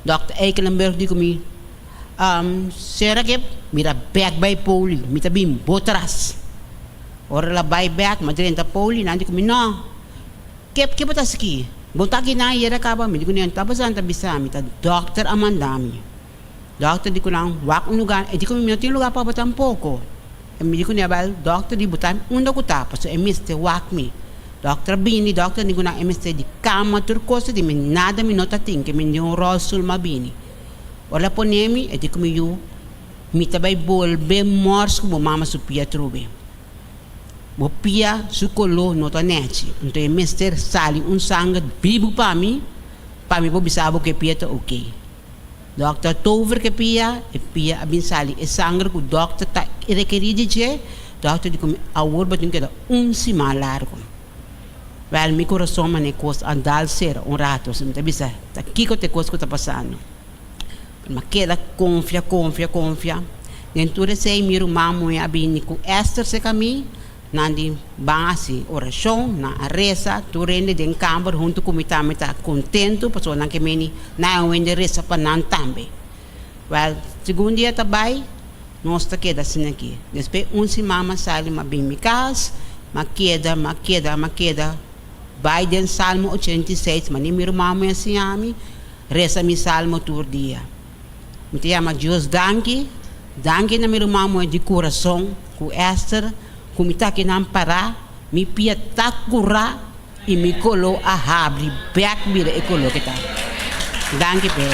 Dr. Eikelenburg di kumi. Será que mira back by poli, mi tabim botras. Ora la vai back, madrenta poli, nanti kumi no. Que patas aqui? Bota aqui na era acaba, me digo nem tabasan tabisa, mi ta Dr. Amandami. Doctor di ko lang wak un lugar, e di ko minuto yung lugar pa batam poco. E mi di ko niya bal, doctor di butam, unda ko tapos, so emiste wak mi. Doctor Bini, doctor di ko lang emiste di kama turkosa, di mi nada minota ting, ke mi yung rosul mabini. Wala po nemi, e di ko mi yu, mi tabay bolbe mors ko mama su pia trube. Bo pia su kolo nota neci, unto emiste sali un sangue bibu pa mi po bisabo ke pia ta okay. Dokter tover ke pia, e pia abin sali e sangue ku dokter ta requeridi je, dokter di kom awor batin keda si malargo. Wel mi coração mane cos andal ser un rato, se me bisa, ta kiko te cos ko ta passando. Ma queda confia. Dentro sei miro mamo e abin ku Esther se kami, nandi bangasi oração na reza tu rende den camber junto com mita contento paso nan que meni na wende reza pa nan tambe. Well, segundo dia tabay nós ta queda assim aqui. Depois si mama sali mabim mi cas, ma queda. Vai den Salmo 86, mani miro mamo assim ami, reza mi salmo tur dia. Me chama Deus danke na miro mamo de coração com Esther. Kumita kinam para mi pia takura e mi colo a habri back mira e colo kita. Danke bem.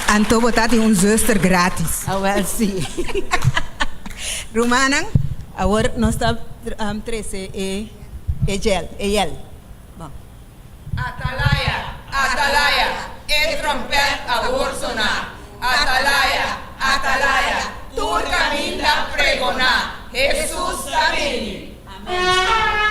Anto botati un zuster gratis. Ah, well, sim. Romanang, agora nós está 13 e gel. Bom. Atalaya, e trompet agora sonar. Atalaya. Tu caminha pregonar, Jesus caminha. Amém.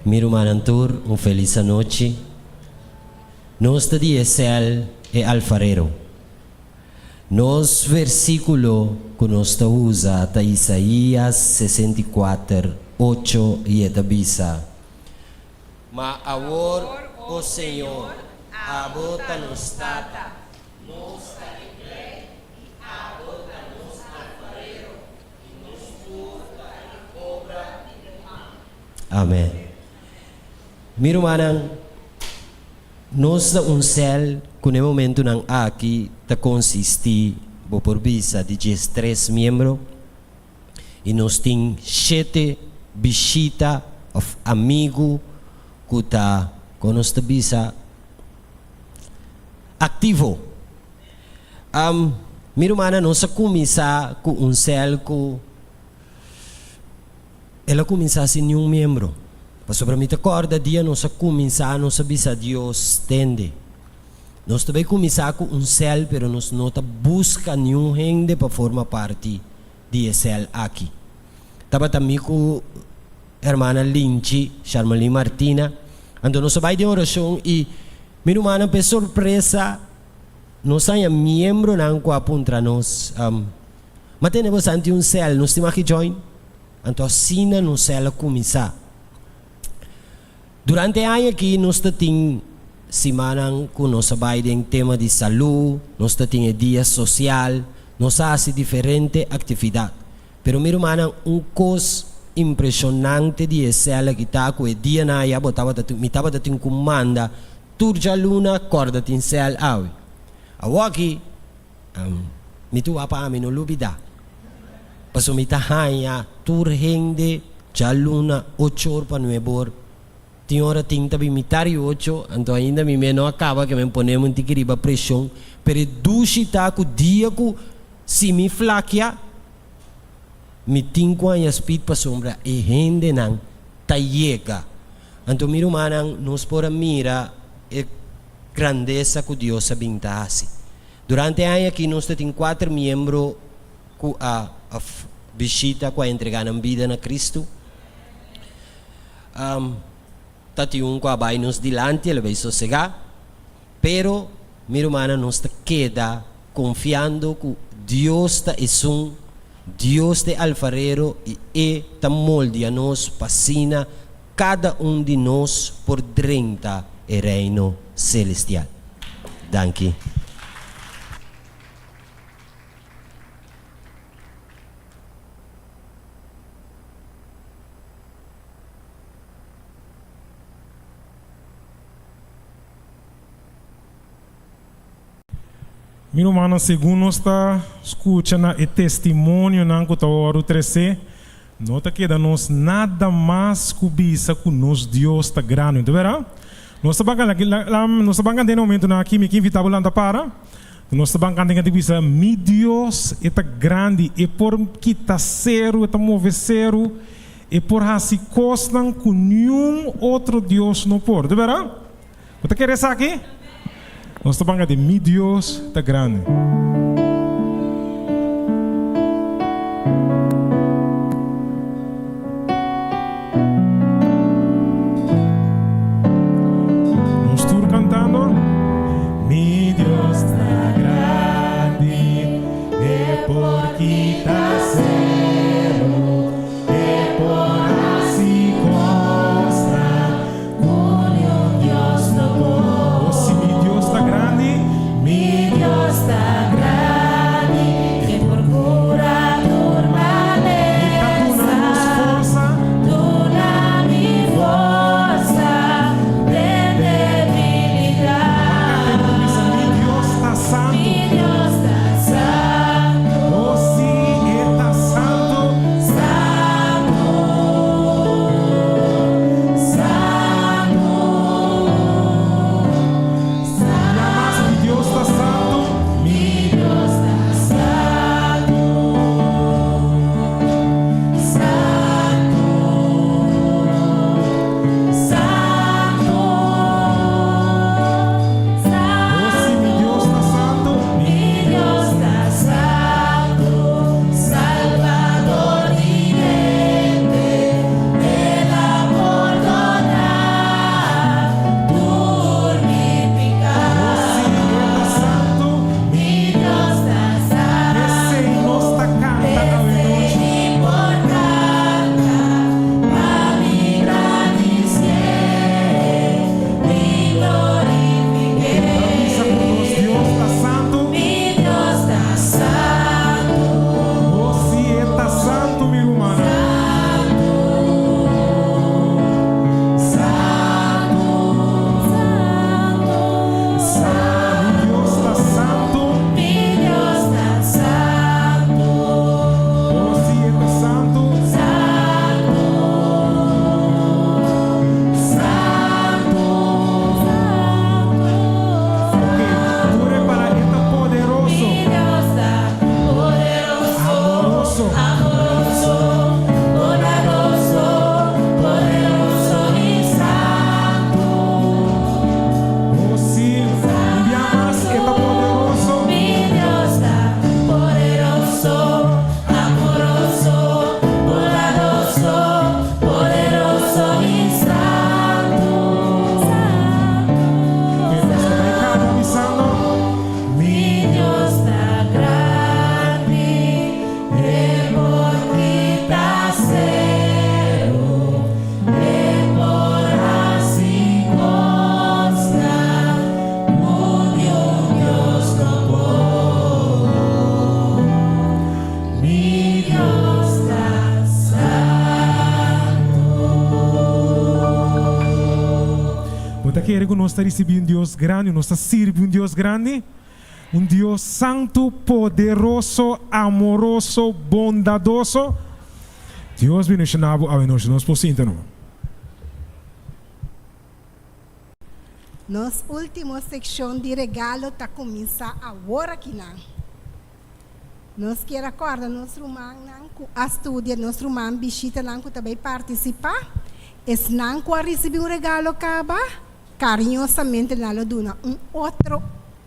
Miro Manantur, feliz noite. Nós de Esel e alfarero. Nos versículo que nós usa ta Isaías 64, 8 e etabisa. Ma agora o Senhor abota nos tata, nos taricle e abota nos alfarero e nos curta e obra de mão. Amém. Miro manang, nós da céu que no momento nang aqui ta consisti bo por visa de 3 membros e nós tem 7 visita of amigo que ta conosco visa ativo. Miro mana nós começa com céu que ela começa sem nenhum membro. Mas sobre mim, acorda dia nós começar a nossa bisa Deus tende. Nós também começar com céu, pero nós não busca nenhum gente para formar parte de céu aqui. Estava também com a irmã Linchi, Charmaline Martina, então nós vai de oração e minha irmã, por surpresa, nós somos membros não contra nós. Mas temos antes céu, nós temos que join, então assim no céu começar. Durante a ano aqui nós temos semana com nós trabalhamos em tema de saúde, nós temos dia social, nós fazemos diferentes atividades. Pero meu irmão, coisa impressionante de céu que está com o dia na ia botava me estava dando comanda, turja luna corda tin céu awe. Awaki me tu apa me no lubida. Paso me tahaya tur hende jaluna 8 horas para 9 horas. Tinha hora tinta bimitari 8, então ainda me não acaba que me ponemos um tiquiriba pressão, pero dushita com dia com se me flaquear me tinco a speed para sombra e rende não taiega. Então miro manang nos pora mira e grandeza que Deus abintase. Durante a ano aqui nós temos 4 membros que a visita com a entregar a vida na Cristo. Tati um que vai nos dilante, ele vai sossegar, pero miro mana nos queda confiando que Deus está é Deus de alfarero e ta molde nos fascina cada de nós por 30 e reino celestial. Danke. Meu irmão, segundo está escutando o testemunho não que está oro 13, nota que nós nada mais cubisa com nós Deus está grande, tá vendo? Nós estamos no momento na aqui me invitava lá para, nós estamos cantando que bisa mi Deus está grande e por que está zero, está mover zero e por assim costam com nenhum outro Deus não pode, tá vendo? Você quer essa aqui? Nós estamos falando de mi Deus está grande. Nós estamos cantando mi Deus está grande e porque está zero e por assim costa com Deus não pode. Mi Dios está grande. te quer que nós recebemos um Deus grande, nós servimos um Deus grande, um Deus santo, poderoso, amoroso, bondadoso. Deus bendicionado a nós, nós possíamos. Nossa última secção de regalo está começando agora aqui não. Nós queremos acordar nosso irmão a estudar, nosso irmão visita não que também participar. Es não que receber um regalo acaba, carinhosamente não dona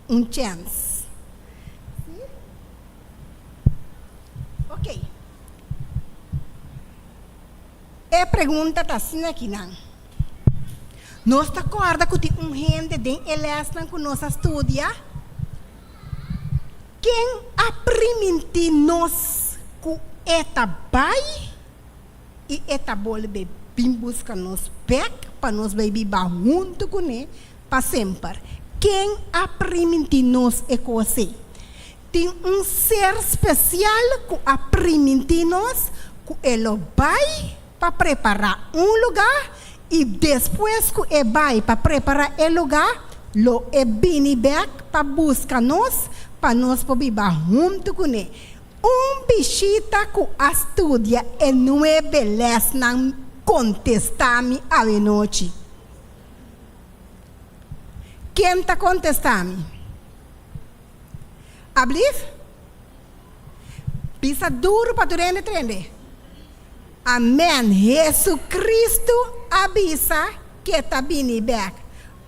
um chance. Ok. A pergunta está assim aqui não. Nós está acorda que tem gente de elas que nós estudia. Quem aprimenti nós que eta bai e eta bolbe bim busca nos back para nós baby ba junto com ele para sempre. Quem aprimenti nós é você. Tem um ser especial que aprimenti nós que ele vai para preparar um lugar e depois que ele vai para preparar o lugar, lo é bini back para buscar nós, para nós poder junto com ele. Bichita que estudia e não é beleza não contestar-me a noite. Quem está contestando-me? Ablif? Pisa duro para tu entender. Amém. Jesus Cristo avisa que está bini back.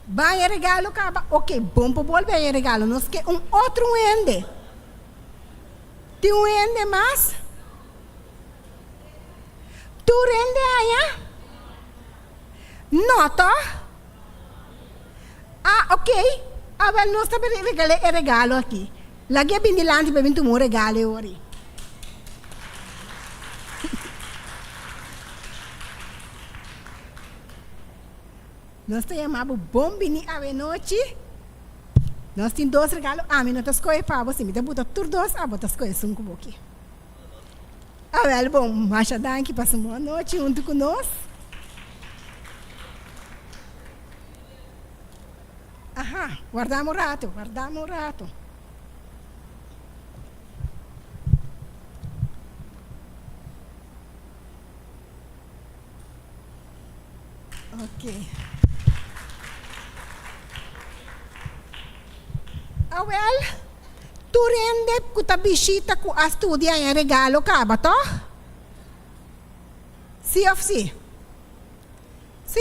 Vai regalo acaba. Ok, bom para volver regalo. Nós que outro ende. Tem ende mais? Tu rende aí? Nota? Ok. Agora nós estamos regalo aqui. Lagi bindilante para vir tomar regalo hoje. Nós chamamos bombini a noite. Nós temos 2 regalos. Mim não te escolhe para você. Me dá botar tudo 2, botar escolhe 5 aqui. Bom, Masha Danke, passa uma noite junto conosco. Guardamos um rato. Ok. Tu rende que ta visita que estudia em regalo acaba, tá? Sim ou sim? Sim,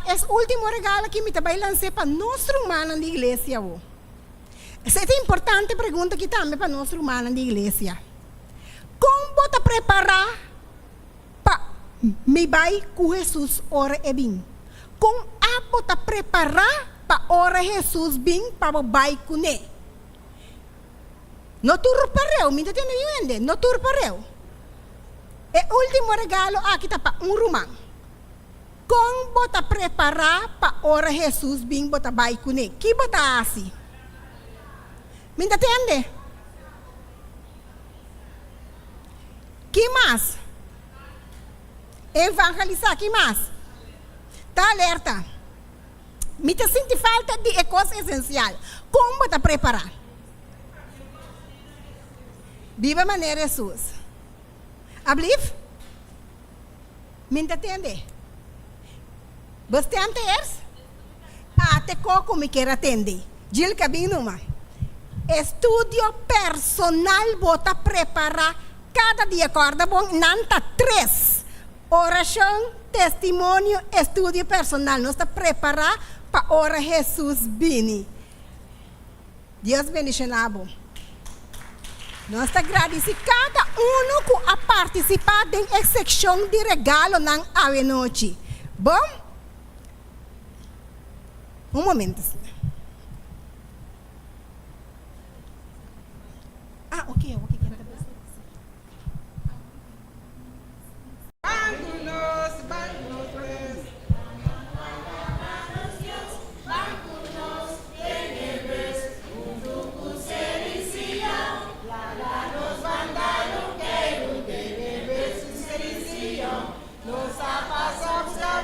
esse último regalo que me também lancei para nosso irmão na igreja. Essa é uma importante pergunta que também para nosso irmão na igreja. Como você preparar para me vai com Jesus ora e bem? Como você preparar para ora Jesus bem para vai com ele? Não tur pareu, me entende bem? Não tur pareu. O último regalo aqui está para irmão. Como você preparar para ora Jesus bem para vai com ele? Que você assim? Me entende? Que mais? Evangelizar, que mais? Está alerta. Me sente falta de coisa essencial. Como você preparar? Viva a maneira Jesus. Ablif? Me entende? Você entende? Até como me quer atender. Gil cabino uma. Estudio personal bota preparar cada dia acorda bom nanta 3. Oração, testemunho, estudio personal. Nós está preparar para ora Jesus bini. Deus bendicionado. Nós está agradecendo cada que a participar da secção de regalo na ave noite. Bom? Um momento. Ok.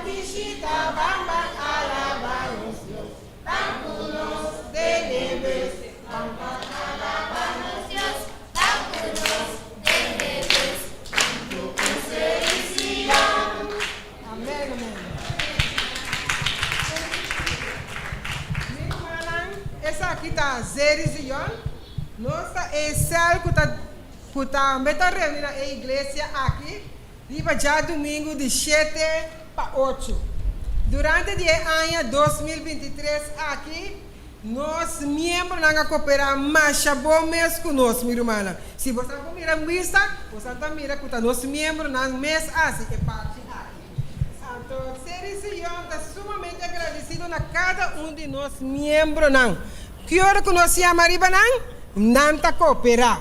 Visita, bang bang alaba. aqui tá Zerizion. Nossa é céu que tá meta reunir na igreja aqui. Liba já domingo de 7 para 8. Durante o ano 2023 aqui, nós membros não cooperar mais bom mês conosco, minha irmã. Se você não mira vista, você não mira que nós membros não mês assim é parte aqui. Então, Zerizion está sumamente agradecido a cada de nós membros não. Que hora que nós chamamos não está cooperar.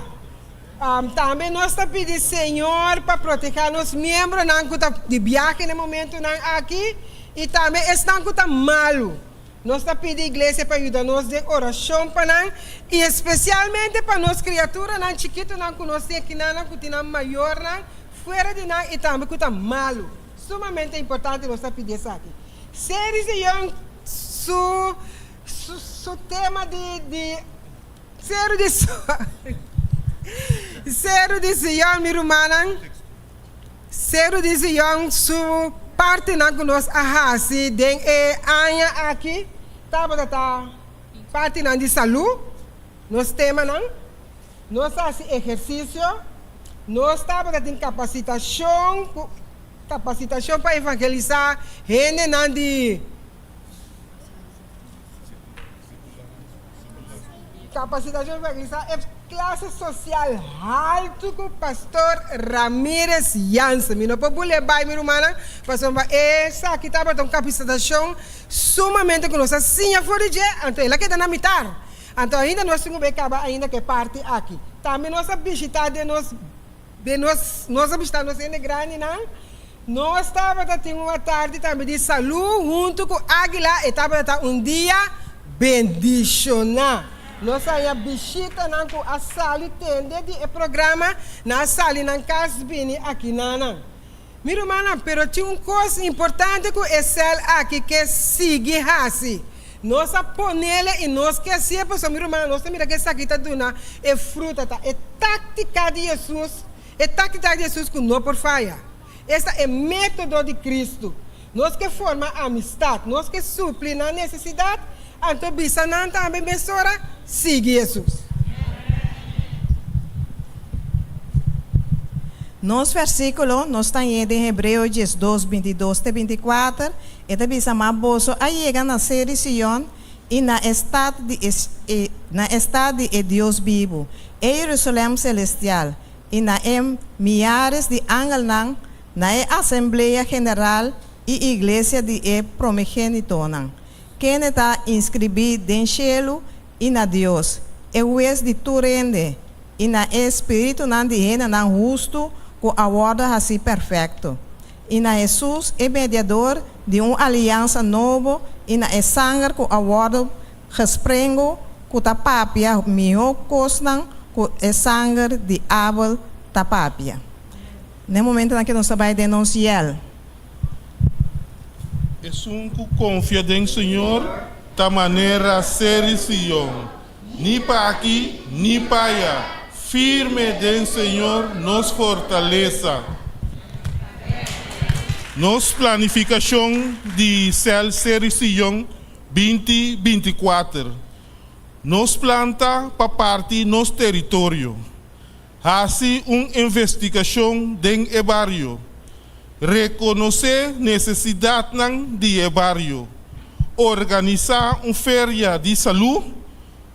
Também nós está pedindo Senhor para proteger os membros não que está de viagem no momento não aqui e também estão que está malo. Nós está pedindo a igreja para ajudar nós de oração para nós e especialmente para nós criaturas não chiquitos não que nós temos aqui não que tem maior não fora de nós e também que está malo. Sumamente importante nós está pedindo isso aqui. Zerizion su tema de Zero de Zion, minha irmã. Zero de Zion, su parte na que nós ahasi den anya aqui, tá parte na de saúde, nós tema não, nós faz exercício, nós tem capacitação para evangelizar, gente não de capacitação para evangelizar é classe social alto com o pastor Ramírez Jansen. Não pode levar, minha irmã, pastor, essa aqui estava com capacitação sumamente que nós assim a fora de então ela quer na mitad. Então ainda nós temos que acabar ainda que parte aqui. Também nossa visita de nós visitar nós em grande, não? Nós estava tendo uma tarde também de saúde junto com Águila e estava dia bendicionar. Nós aí a visita não com a sala tende de programa na sala na Casbini aqui não. Minha irmã, pero tinha uma coisa importante que é céu aqui que sigue assim. Nós a ponele e nós que se é pessoa minha irmã, nós mira que essa aqui tá duna é fruta tá é tática de Jesus, que não por falha. Essa é método de Cristo. Nós que forma amistade, nós que supre na necessidade. Então, bisanan também mesora, siga Jesus. Nos versículo, nós estamos em Hebreus 2, 22 e 24, e também sama boso a chega na Zerizion e na estado de Deus vivo, e Jerusalém celestial, e na milhares de ángeles na Assembleia General e Igreja de Promegênito. Quem está inscrito em cielo e na Deus, é o ex de turende, e na Espírito não de gente não justo, com a ordem assim perfeito. E na Jesus é mediador de uma aliança nova, e na sangue com a ordem resprengo, com a papia, melhor coisa, com a sangue de Abel da papia. No momento em que nós vamos denunciar, é um que confia em Senhor, da maneira Zerizion, ni para aqui, ni para allá. Firme em Senhor, nos fortaleça. Nos planificação de céu Zerizion 2024. Nos planta para parte nos território. Assim, uma investigação de barrio. Reconhecer necessidade de barrio, organizar uma feria de saúde,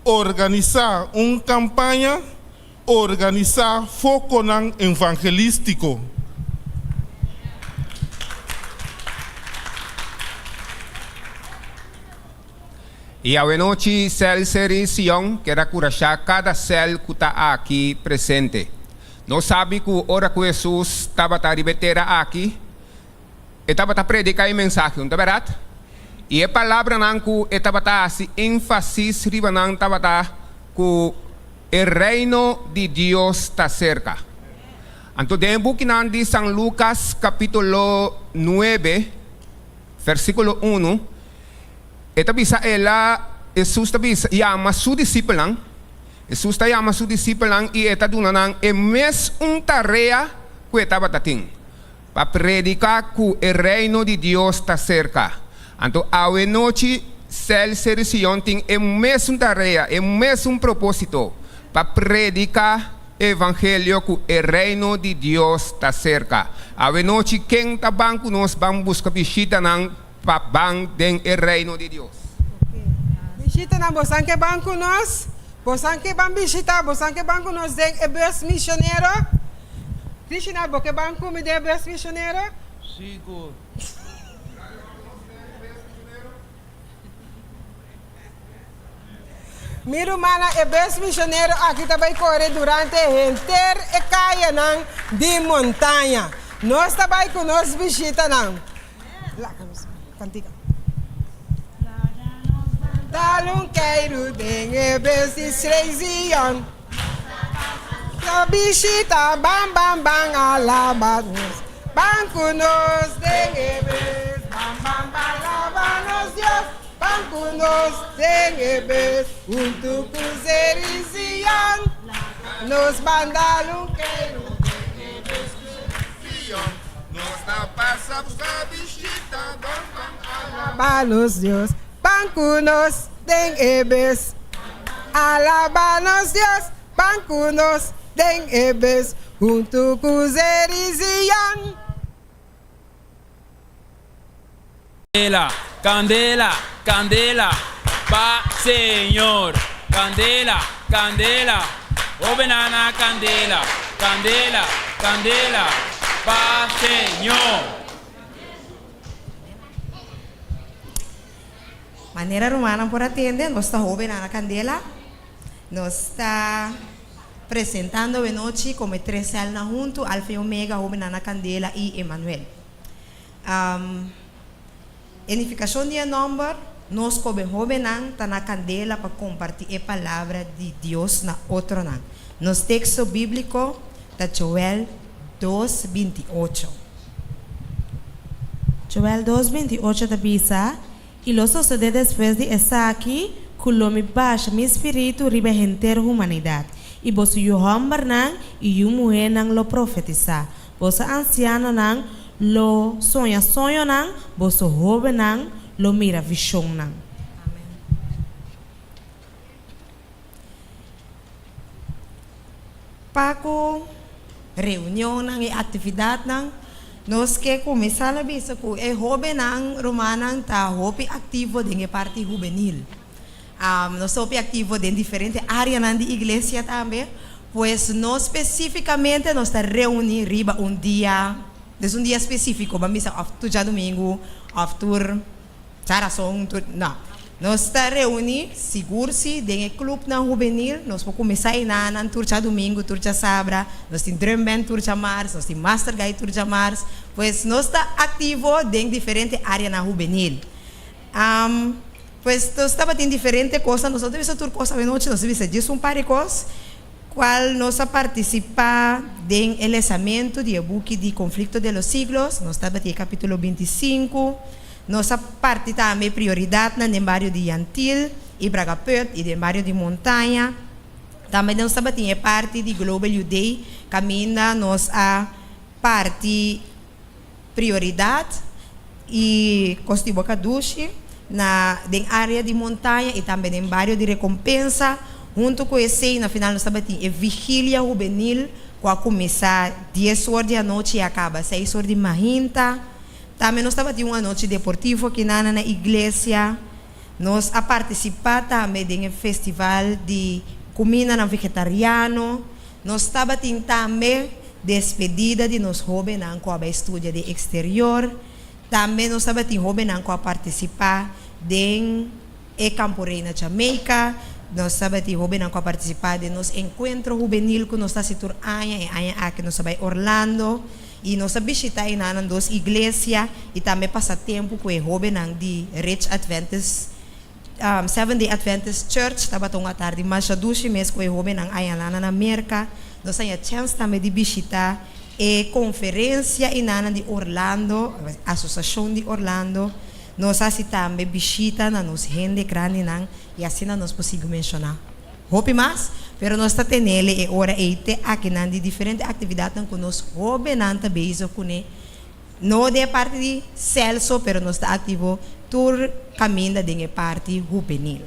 organizar uma campanha, organizar foco evangelístico. E a noite, céu Zerizion, quero encorajar cada céu que está aqui presente. Nós sabemos que a hora que Jesus estava a repetir aqui, estava a predicar a mensagem, não é verdade? E a palavra que estava a ênfase, estava que o reino de Deus está cerca. Então, dentro de São Lucas, capítulo 9, versículo 1, Jesus chama seus discípulos. Jesus chama seus discípulos e está dando a mesma tarefa que estava tendo para predicar que o reino de Deus está cerca. Então, a noite, Cell Serision tem a mesma tarefa, o mesmo propósito para predicar o evangelho que o reino de Deus está cerca. A noite quem está banco nós vamos buscar visita para banco do reino de Deus. Visita na bosanque banco nós, bosanque ban visita, bosanque banco nós den ebes missioneiro. Krishna boke banco me de ebes missioneiro. Sigo. Miro mana ebes missioneiro aqui também corre durante a inteira caia nan de montanha. Nós também com nós visita nan. Lá cantiga. Dalun queiro den ebes Israelion. La visita bam bam bam alabanos. Banco nos den ebes bam bam bam alabanos Dios. Banco nos den ebes junto com Zerizion. Nos bandalun queiro den ebes Israelion. Nos na passa buscar visita bam bam alabanos Dios. Banco nos den ebes alabanos Dios. Banco nos den ebes junto com Zerizion. Candela, candela, candela, pa Señor. Candela, candela, oh banana candela, candela, candela, pa Señor. Maneira romana por atender, nós está jovem na candela, nós está apresentando a noite como 3 anos junto, Alfa e Omega, jovem na candela e Emmanuel. Edificação de número, nós como jovem está na candela para compartilhar a palavra de Deus na outro não. Nos texto bíblico da Joel 2:28. Joel 2:28 da Bisa. Y lo sucede después de esa aquí, culo mi bash, mi espíritu ribe entera humanidad. Y vos yo hombre nan, y yo mujer nan lo profetiza. Vos anciano nan, lo soña nan, vos joven nan, lo mira visión nan. Paco, reunião nan e atividade nan, nós que começar a ver que o jovem romano está ativo em parte juvenil. Nós estamos ativos em diferentes áreas da igreja também, pois nós especificamente nós estamos reunidos riba dia específico, vamos after dia domingo, after saração, não. Nós estamos reunidos, seguro-se, em clube na juvenil, nós vamos começar a turja domingo, turja sábado, nós temos drum band turja março, nós temos master guide turja março, pois nós estamos ativos em diferentes áreas na juvenil. Pois nós estamos em diferentes coisas, nós temos outra coisa de noite, nós temos par de coisas, qual nós participar em lançamento do book de Conflito de los Siglos, nós estamos em capítulo 25, nossa parte também prioridade no bairro de Yantil e Bragapet e no bairro de Montanha. Também nós temos parte de Global Youth Day, caminha nossa parte prioridade e Costiboca Dushi na área de Montanha e também no bairro de Recompensa. Junto com esse, na final nós temos a vigília juvenil, que começa 10 horas da noite e acaba 6 horas de manhã. Também nós estamos uma noite deportiva aqui na igreja. Nós a participar também de um festival de comida não vegetariano. Nós estamos também despedida de nós jovens que a estúdia de exterior. Também nós estamos jovens que a participar de Campo Rei na Jamaica. Nós estamos jovens que a participar de nos encontro juvenil que nós estamos situando aqui nós estamos Orlando. E nós visitamos em 2 igrejas e também passatempo com o jovem de Rich Adventist, Seventh-day Adventist Church, estava à tarde, mas já 2 meses com o jovem na América. Nós temos a chance também de visitar a conferência de Orlando, a Associação de Orlando. Nós também visita na nossa gente grande e assim nós podemos mencionar. Hope mais, pero nós está tendo hora aqui de diferentes atividades que nós jovens beijo com no de parte de Celso, pero no está activo tur caminda de parte juvenil.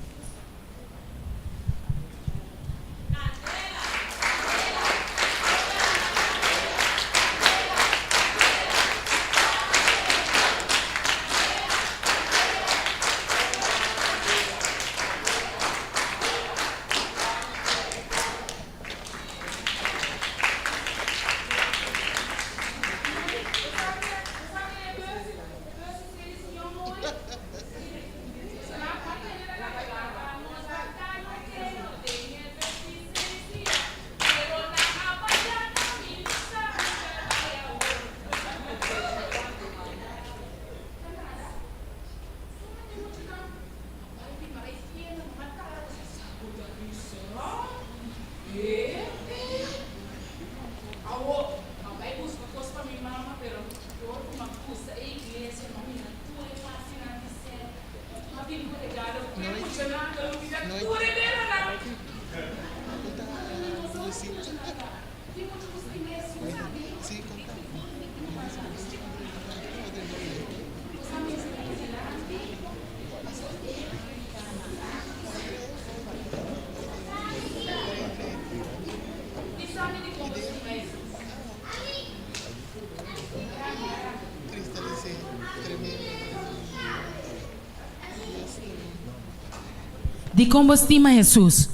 De como estima Jesus?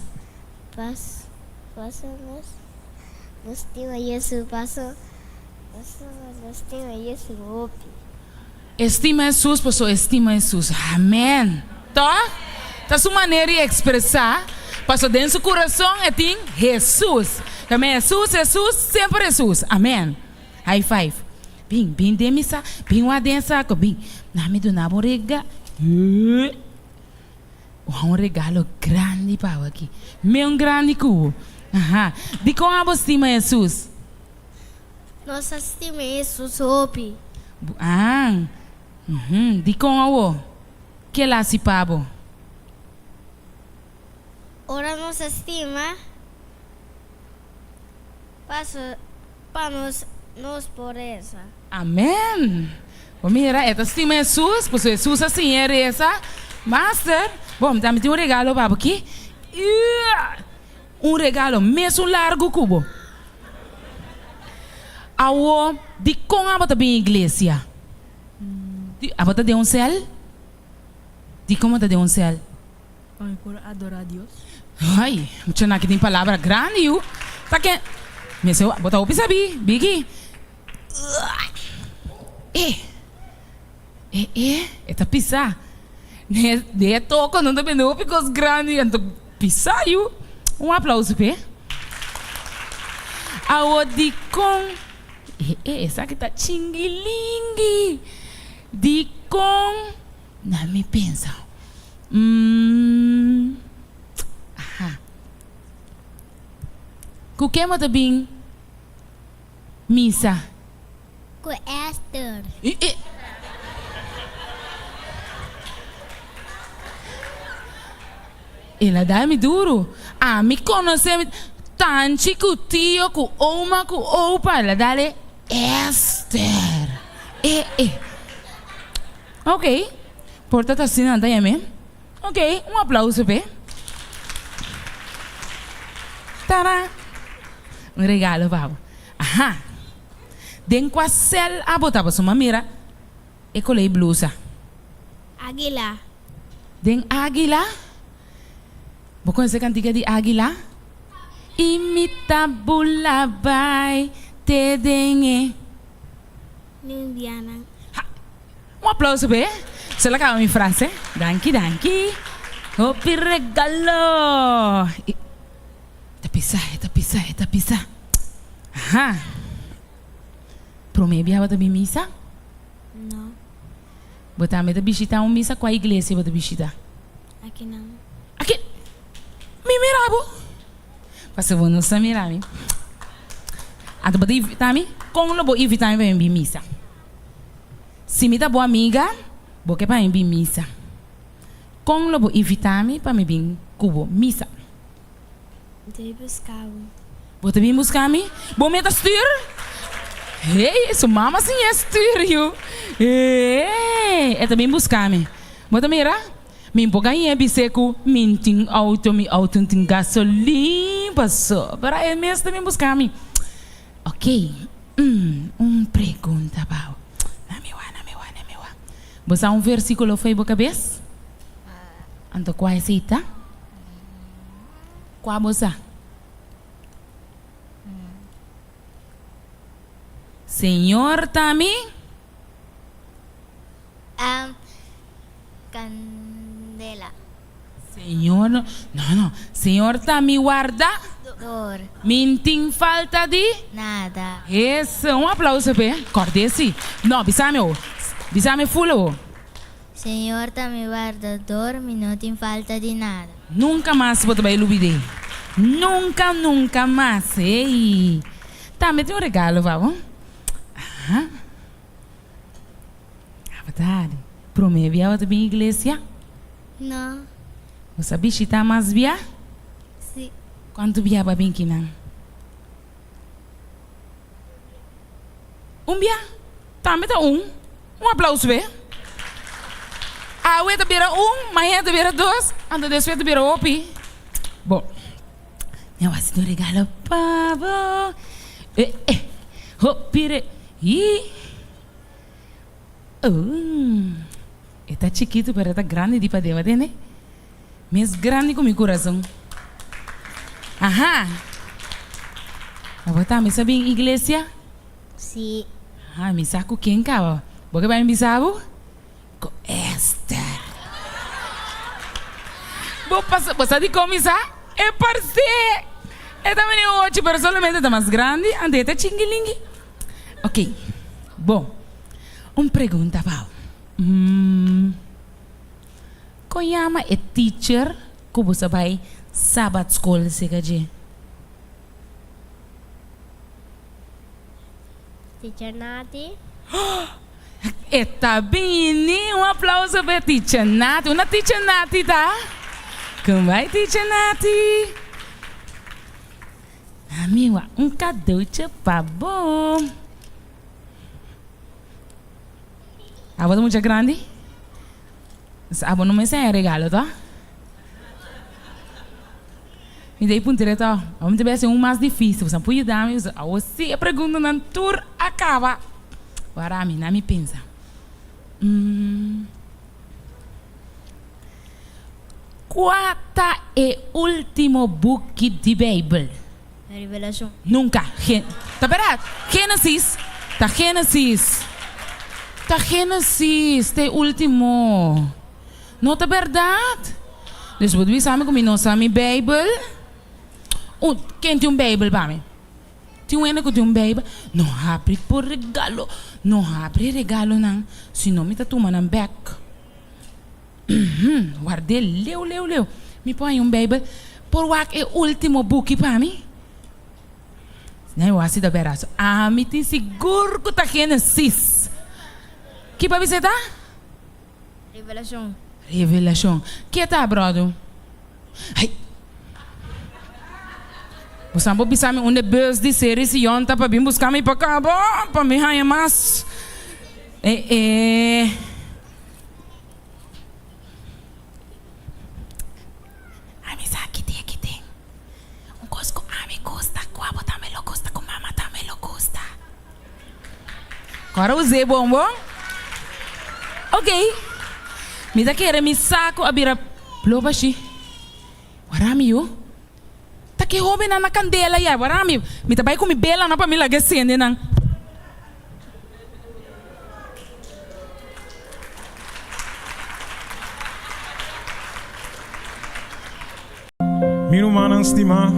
Paso nos estima Jesus, paso nos estima Jesus hopi. Estima Jesus, pessoa estima Jesus. Amém. Tá? Tá sua maneira de expressar, passou dentro do coração é tem Jesus. Também Jesus, sempre Jesus. Amém. High five. Bim demisa, bim wa densa, bim. Nami do naborega. Um regalo grande para aqui. Meu grande cu. Aha. De como a você estima Jesus? Nós estima Jesus hopi. De como a que lá se pabo? Ora nos estima. Paso para nos pobreza. Amém. Mira, esta estima Jesus, pois Jesus assim é essa. Master, bom, dá-me um regalo para aqui. Um regalo mesmo largo cubo. Awo, de como a bota bem igreja? A bota de céu? De como tá de céu? Por adorar a Deus. Ai, mucho na que tem palavra grande, eu. Tá que? Me seu, bota o pisabi, bigi. Eta pisa. De toco não tá vendo picos grande, então pisa eu. Aplauso pe. Awo de com. Essa que tá chingilingi. De com. Não me pensa. Aha. Com quem mata bem? Missa. Com Esther. Ela dá-me duro. Me conhece tanto com o tio, com oma, com o opa. Ela dá-lhe Esther. Ok. Porta assim, não tem amém? Ok, aplauso, pe. Tara. Regalo, pabo. Aha. Den qua cel a botar para sua mira. E colei blusa. Águila. Den águila. Vou conhecer a cantiga de águila? Imita bulabai te dengue. Indiana. Aplauso, pe. Se la acaba mi frase. Danki. Hopi regalo. Esta pisa. Aha. Promete a bota missa? Não. Botar a visitar missa com a igreja bota visitar. Aqui não. Aqui. Me mirabo. Passa vou não se mirar me. Ando bota invitar-me. Como não vou invitar-me para ir missa? Se me dá boa amiga, vou que para ir missa. Como não vou invitar-me para me vir cubo missa? Vou buscar. Vou te vir buscar-me? Vou me dar Hey, sua mama sim é estúdio. É também buscar-me. Bota mira. Me empolga em biseco, minting auto, mi auto tem gasolina, passou. Para é mesmo também buscar-me. Ok. Pergunta, Pau. Na meu. Você há versículo foi boa cabeça? Então, qual é esse, tá? Qual você? Senhor Tami? Candela. Senhor, não. Senhor Tami guarda? Dor. Minting falta de? Nada. Isso, aplauso para Cordesi. Não, bisame full. Senhor Tami guarda dor, não tem falta de nada. Nunca mais vou trabalhar lubide. Nunca mais. Ei. Tá, me tem regalo, vamos? Verdade. Promete viajar também igreja? Não. Você sabe se está mais via? Sim. Quanto via para bem aqui, não? Via? Tá, me dá aplauso, bem. A ueta vira mas a vira dois, anda desce vira opi. Bom, eu vou te dar regalo, pavo. Pire. Está chiquito, pero está grande de para deva, né? Mais grande que meu coração. Aham. Agora me sabe em igreja? Sim. Me saco quem cá? Porque vai me sabe? Com Esther. Vou passar, você de começar? É parceiro. É também hoje, pero solamente está mais grande, ande está chinguilingue. Ok. Bom, pergunta, Pau. Conhama é teacher que você vai Sabbath School, se quer Teacher Nati. Está bem, aplauso para Teacher Nati. Uma Teacher Nati, tá? Como vai, Teacher Nati? Amiga, cadeau para bom. A voz muito grande? A voz não me sai regalo, tá? E daí, por direito, vamos ter ser mais difícil. Você pode dar-me, você pergunta na tour, acaba. Para mim, não me pensa. Qual é o último book de Bíblia? Revelação. Nunca. Tá verdade? Gênesis. Tá Gênesis. Tá Gênesis. Tá último. Não tá verdade? Deixa eu ver se eu não sabe Bíblia. Quem tem Bíblia para mim? Tem um que tem Bíblia? Não abre por regalo. Não abre regalo, não. Senão me tá tomando back. Guardei, leu. Me põe Bíblia. Por que é o último book para mim? Não, eu acho que é verdade. Me tem seguro que tá Gênesis. Que para você tá? Revelação. Que tá, brother? Ai. Você não pode pensar onde bus de série se onta para vir buscar me para cá, para me ganhar mais. Me sabe que tem. Coisa que me gosta, com a bota me lo gosta, com a mama também lo gosta. Agora usei bom? Ok. Me dá querer me saco a bira plobashi. Warami tá que rouba na candela ya, warami. Me tá vai com me bela na para me lagar cena não. Meu irmão estima,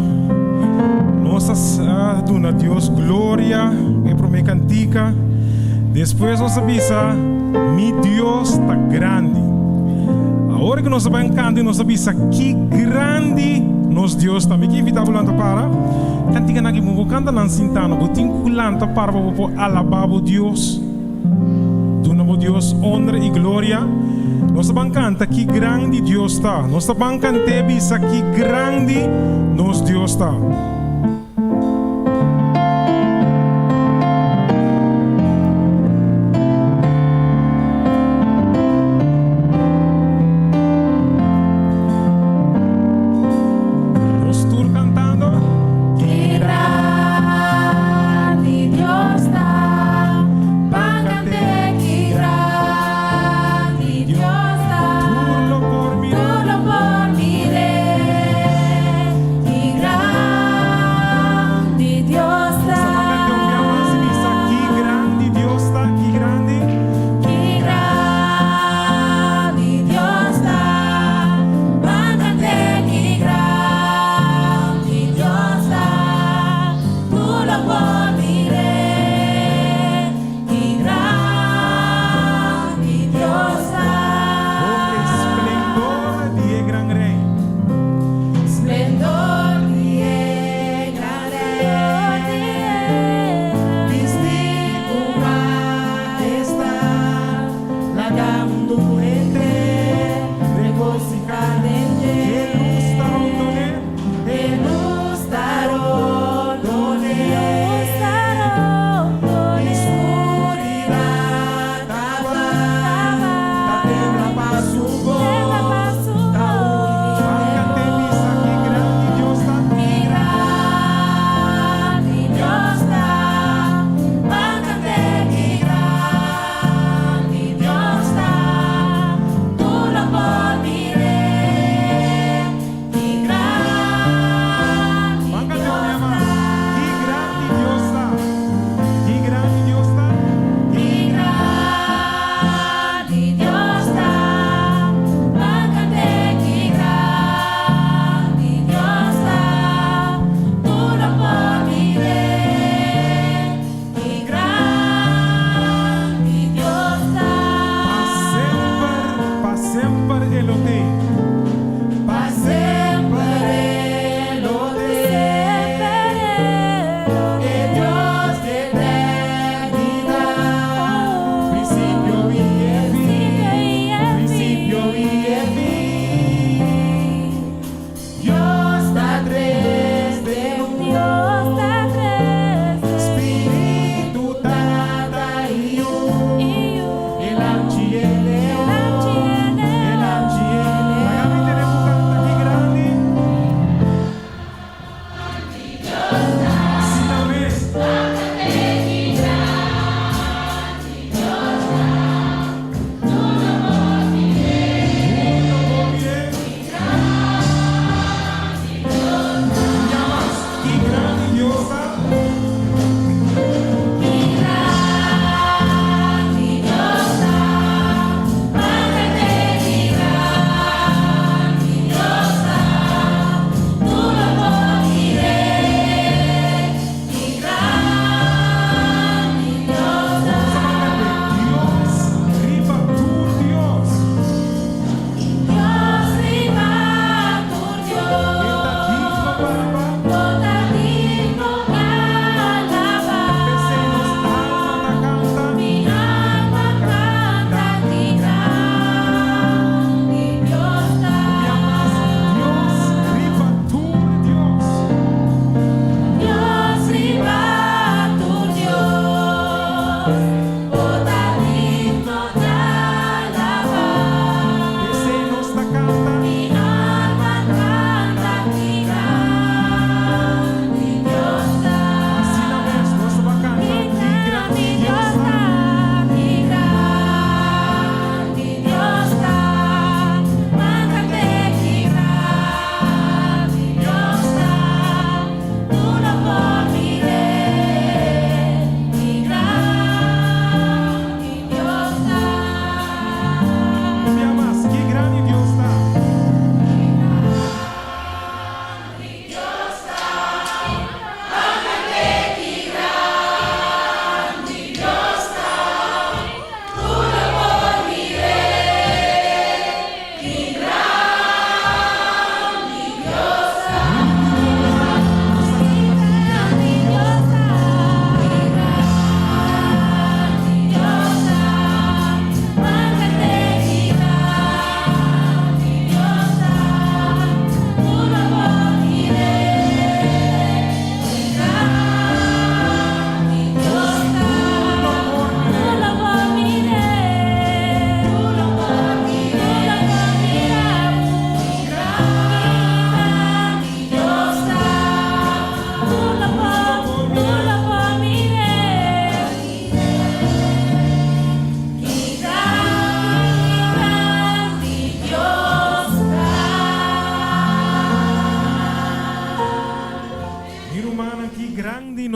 nós damos a Deus glória e para minha cantica. Depois nós avisa, meu Deus está grande. Agora que nós vamos cantar, nós avisa que grande nosso Deus está. Me que invita a para. Cantica na que vou cantar na sintana, vou tinculanta para vou alabar o Deus. Dona Deus honra e glória. Nós vamos cantar que grande Deus está. Nós vamos cantar avisa que grande nosso Deus está. sempre lo te. Pa sempre lo te. E Dios de eternidad. Principio y el fin. Principio y el fin. Dios da tres de uno. Espíritu Tata y un. El Amchi y el León. El Amchi y el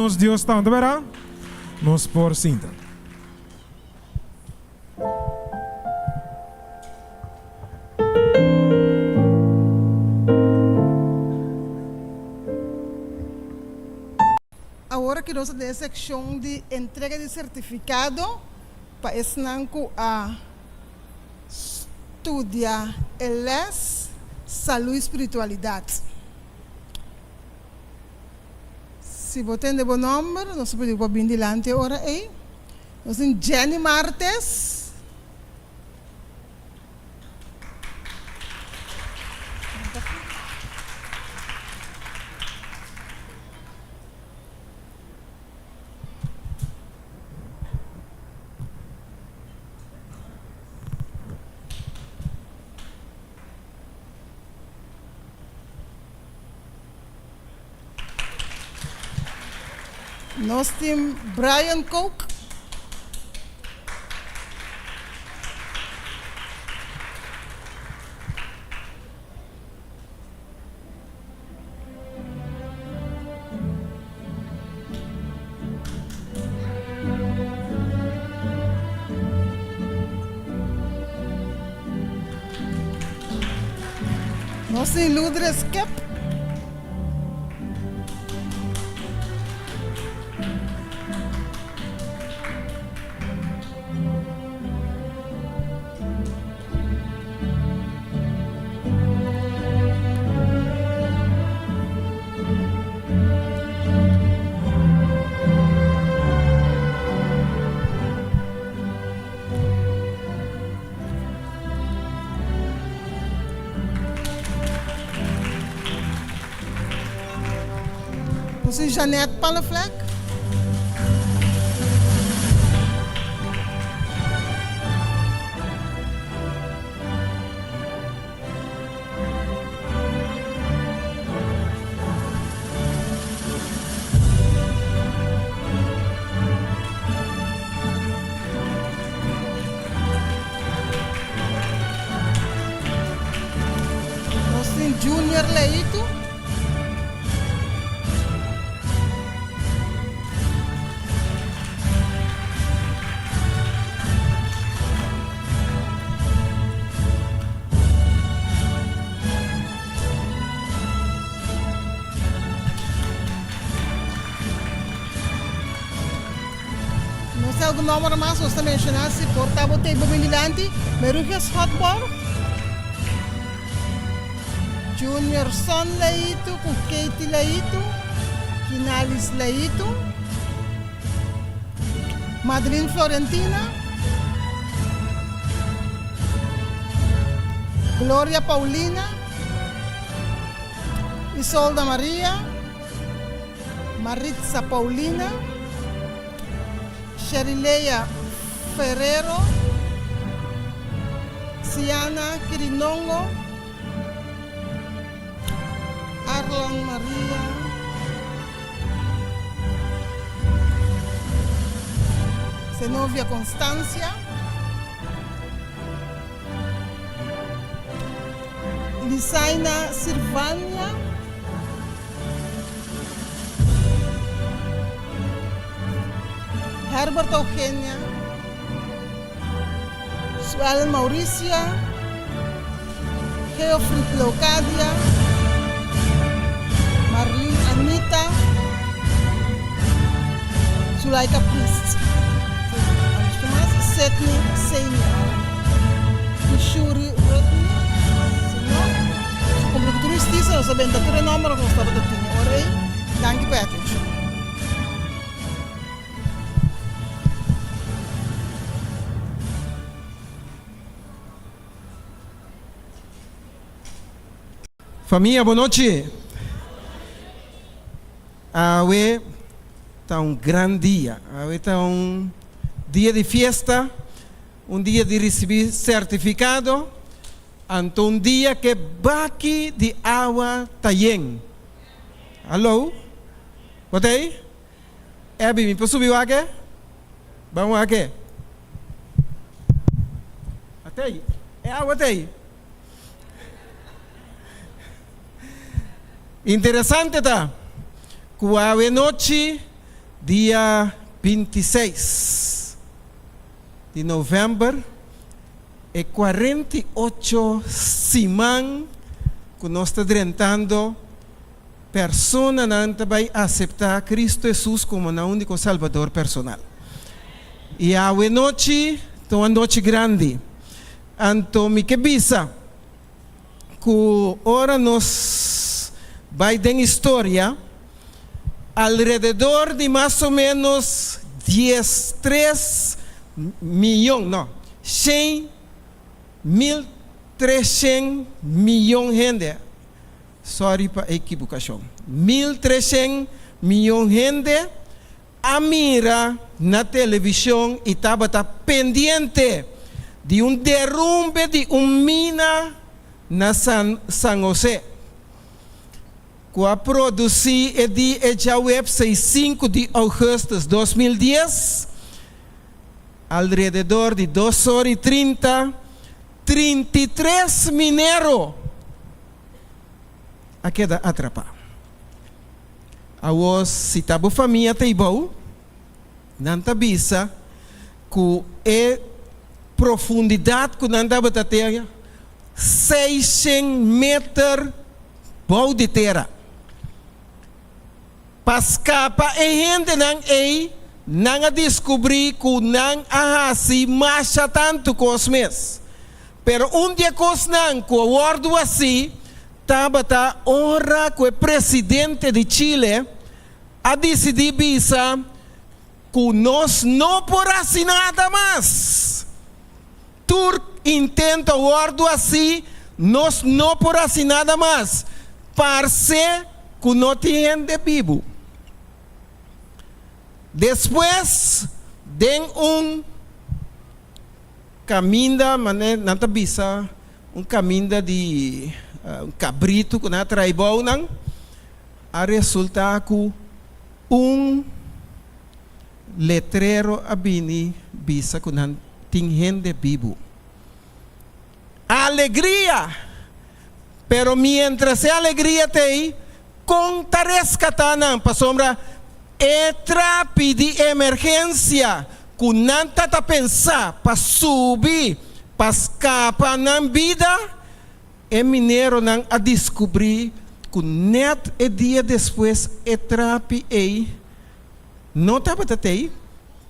nos Dios tanto, ¿verdad? Nos por cinta. Agora que nós temos a secção de entrega de certificado para ensinar a estudar LS, saúde e espiritualidade. Se você tem bom número, nós podemos vir delante agora aí. Nós temos Jenny Martes. Nós temos Brian Cook. Nós temos Ludres Kep. Si Jeanette Palaflek. Junior Leito. No sé algún nombre más, usted menciona si portavoz de movilidad, Merujas Hotball. Junior Son Leito, com Katie Leito, Kinalis Leito, Madeleine Florentina, Gloria Paulina, Isolda Maria, Maritza Paulina, Sherileia Ferrero, Siana Quirinongo, Arlan Maria, Zenobia Constancia, Lisaina Silvania, Herbert Eugenia, Suel Mauricia, Geofrid Leocadia, Marlene Anita, Zulaika Priest, Setni Senior, Mishuri Rodney, como que turistista, nós sabemos que todo nome nós estamos tendo. Ora aí, danke pela atenção. Família, boa noite. Hoje está grande dia. Hoje está dia de festa, dia de receber certificado, então dia que baqui de água está yen. Alô? Botei? Abby, me posso subir aqui? Vamos aqui. Até aí. É água até aí. Interessante, tá? Que noite, dia 26 de novembro, é 48 semanas que nós estamos tentando pessoas que vai aceitar Cristo Jesus como o único Salvador personal. E a noite, é uma noite grande. Então, me que bisa que ora nós vai ter história alrededor de mais ou menos 3 milhões, não, 1.300 milhões de gente. Sorry para a equivocação. 1.300 milhões de gente a mira na televisão e estava pendente de derrumbe de mina na San José. Que a produzir a web 5 de agosto de 2010, alrededor de 2h30, 33 mineiros a queda atrapado. Agora, se a família tem bom, não bisa que é profundidade que não dá para ter 600 metros de terra. Pascapa e gente não descobri que não assim marcha tanto cosmes. Pero dia cosnan que o ordo assim estava hora que o presidente de Chile a decidir bisa que nós não por assim nada mais. Tu intenta o ordo assim, nós não por assim nada mais. Parce que não tem gente vivo. Después, den caminda, nanta bisa, caminda de cabrito que na traibau nang, a resulta com letrero abini bisa com nan tingende bibu. Alegria, pero mientras a alegria tem, conta rescatanan, pa sombra, trapi de emergência, com nanta ta pensar, pa subir, pa escapar na vida, mineiro não a descobrir, com net dia depois, trapi não estava aí,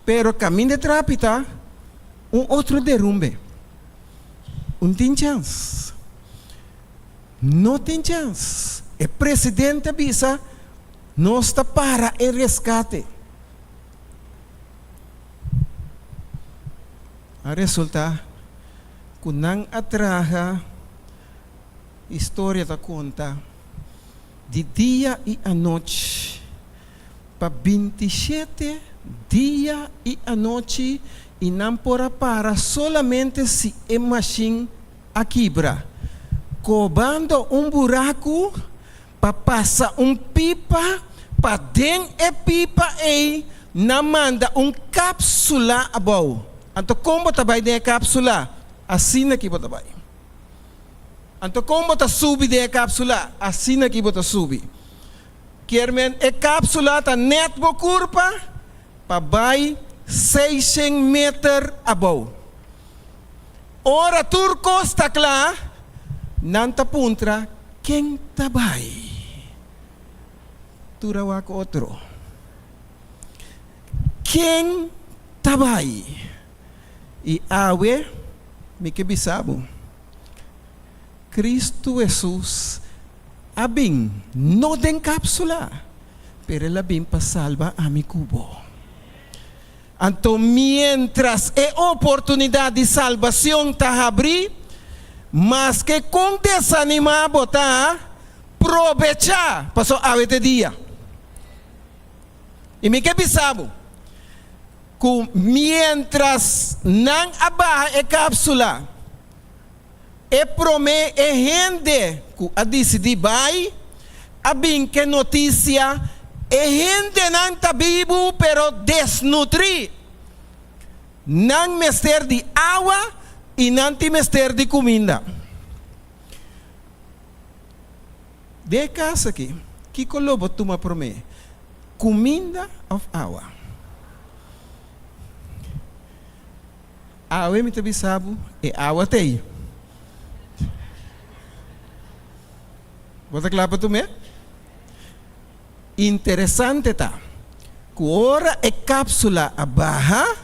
pero caminho de trapi tá, outro derrumbe. Tem chance. Não tem chance. O presidente avisa, não está para o resgate. A resulta, que não atraja, história da conta, de dia e a noite, para 27 dia e a noite, e não para solamente se a machine a quebra, cobando buraco para passar pipa, para dentro da pipa não manda cápsula abaixo. Então como trabalha dentro da cápsula? Assim aqui você vai. Então como você sube dentro da cápsula? Assim aqui você sube. Querem a cápsula está net bo curva para vai 600 metros abaixo. Ora turco está lá, nanta puntra, quem tabai? Turawak outro. Quem tabai? E awe, me que bisabo. Cristo Jesus, abing, não tem cápsula, pero ele abing para salvar a mi cubo. Então, mientras a oportunidade de salvação está abrir, mas que com desanimar botar, aproveitar, passou a este dia. E me que pensamos, que mientras não abarra a cápsula, promete a gente que a decidir vai, a bem que notícia, a gente não está vivo, pero desnutri. Não mester de água e não tem mester de comida. De casa aqui, que colobo tu me promete? Comida ou água? Água me tabi sabo e água tem. Bota claro para tu me? Interessante tá. Que ora a cápsula abaixo,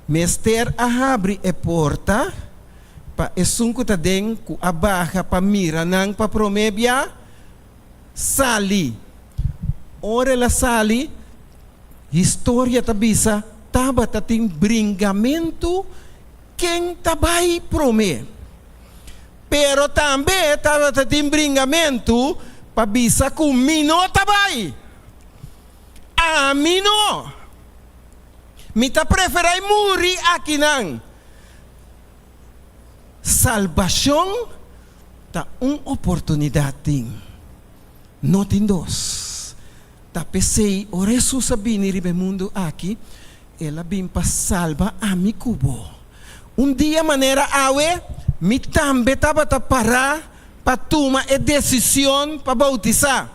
mester a abre a porta, pa esunco tá dentro abaixo para mira nang pa promebia sali. Ora ela sali, história tabisa, taba tating bringamento quem tabai prome. Pero também taba tating bringamento pabisa com mino tabai. A mino. Mita preferai muri aqui nang. Salvação ta oportunidade. Não tem dois. Ta pensei, o Jesus sabini ribe mundo aqui, ela bem para salva a mi cubo. Dia maneira awe, mi tambe taba ta parar para tomar a decisão para bautizar.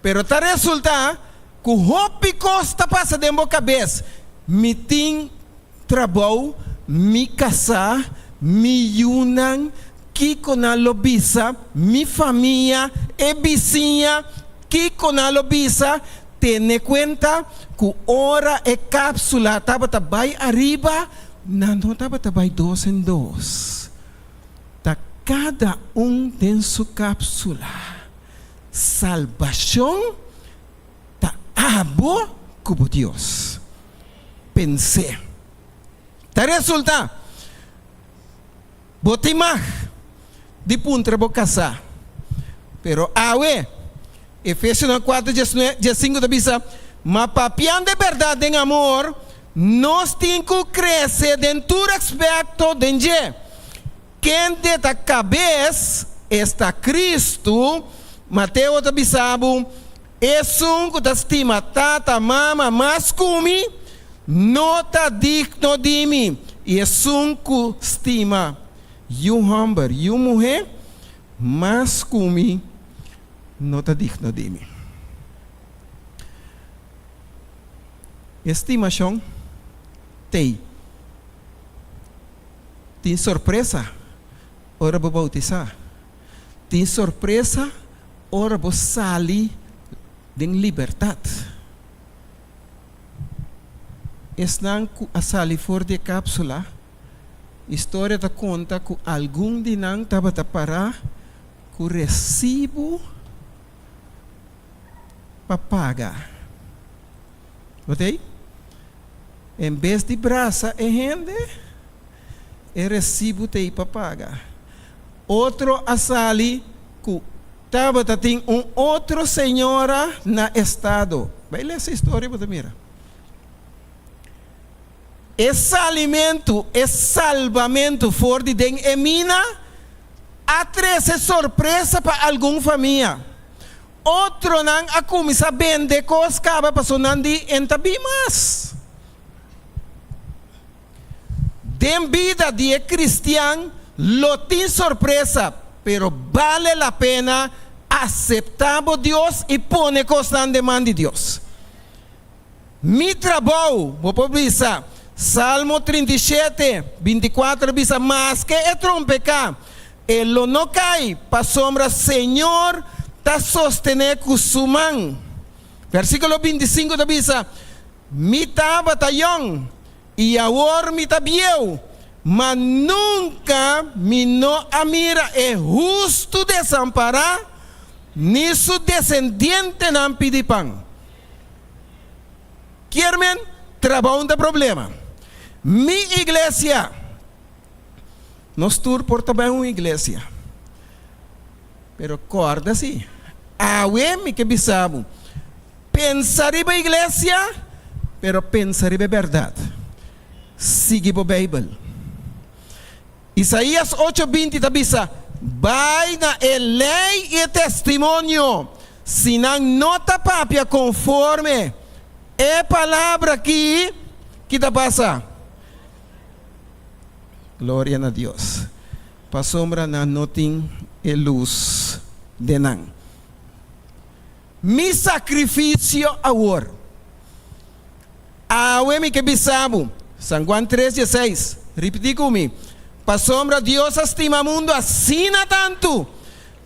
Pero ta resulta que o hopi costa passa dentro da cabeça. Mi tem trabalho, mi casar, mi yunan, que com a lobisa, mi família, e vizinha, que com a lobisa, tem conta que ora e cápsula estava vai arriba, não estava vai 2 em 2. Tá cada tem sua cápsula. Salvação tá abo como Deus. Pensei. Tá resulta. Botimah de puntra bo casar. Pero awe Efésios 4:5 da bisa Mas papian de verdade em amor, nós temos que crescer dentro do aspecto de quem de a cabeça está Cristo. Mateus está bisabo, é que está estima tata, mama, mas comi, não está digno de mim. E é que estima, you homem, you mulher, mas comi, não está digno de mim. Estimação tem surpresa, ora vou bautizar. Tem surpresa, ora vou sair de liberdade. Estão a sair fora de cápsula. História da conta que algum de nós estava a parar com recibo para pagar. Ok? Em vez de braça e rende, é recibo te para pagar. Outro asali que estava tem outro senhora na estado. Vai ler essa história para mira. Esse alimento, esse salvamento for de den emina, a treze surpresa para alguma família. Outro não a começar a vender coisas que acaba passando de entabimas. Den vida de cristiano, lo tem surpresa, pero vale a pena aceitar Deus e pôr coisas na demanda de Deus. Mi trabalho, vou publicar, Salmo 37, 24, bisa, mas que é trompecar, ele não cai, para sombra, Senhor, está sostener com sua mão. Versículo 25 da bisa, mi tava tayong, e agora mi tabieu, mas nunca me não amira é justo desamparar, nisso descendente não pede pão. Querem trabalho de problema. Mi igreja, nós tur por também uma igreja, pero corda assim, me que bisabo, pensar em a igreja, pero pensar em a verdade. Sigue a Bíblia. Isaías 8:20 tabisa, vai na lei e testemunho, se não nota papia conforme é palavra aqui que tá passa. Glória a Deus. Pa sombra na notin e luz de nan. Mi sacrifício agora. Awe mi que bisabo. San Juan 3:16. Repeti comigo. Pa sombra Deus estima mundo assim tanto.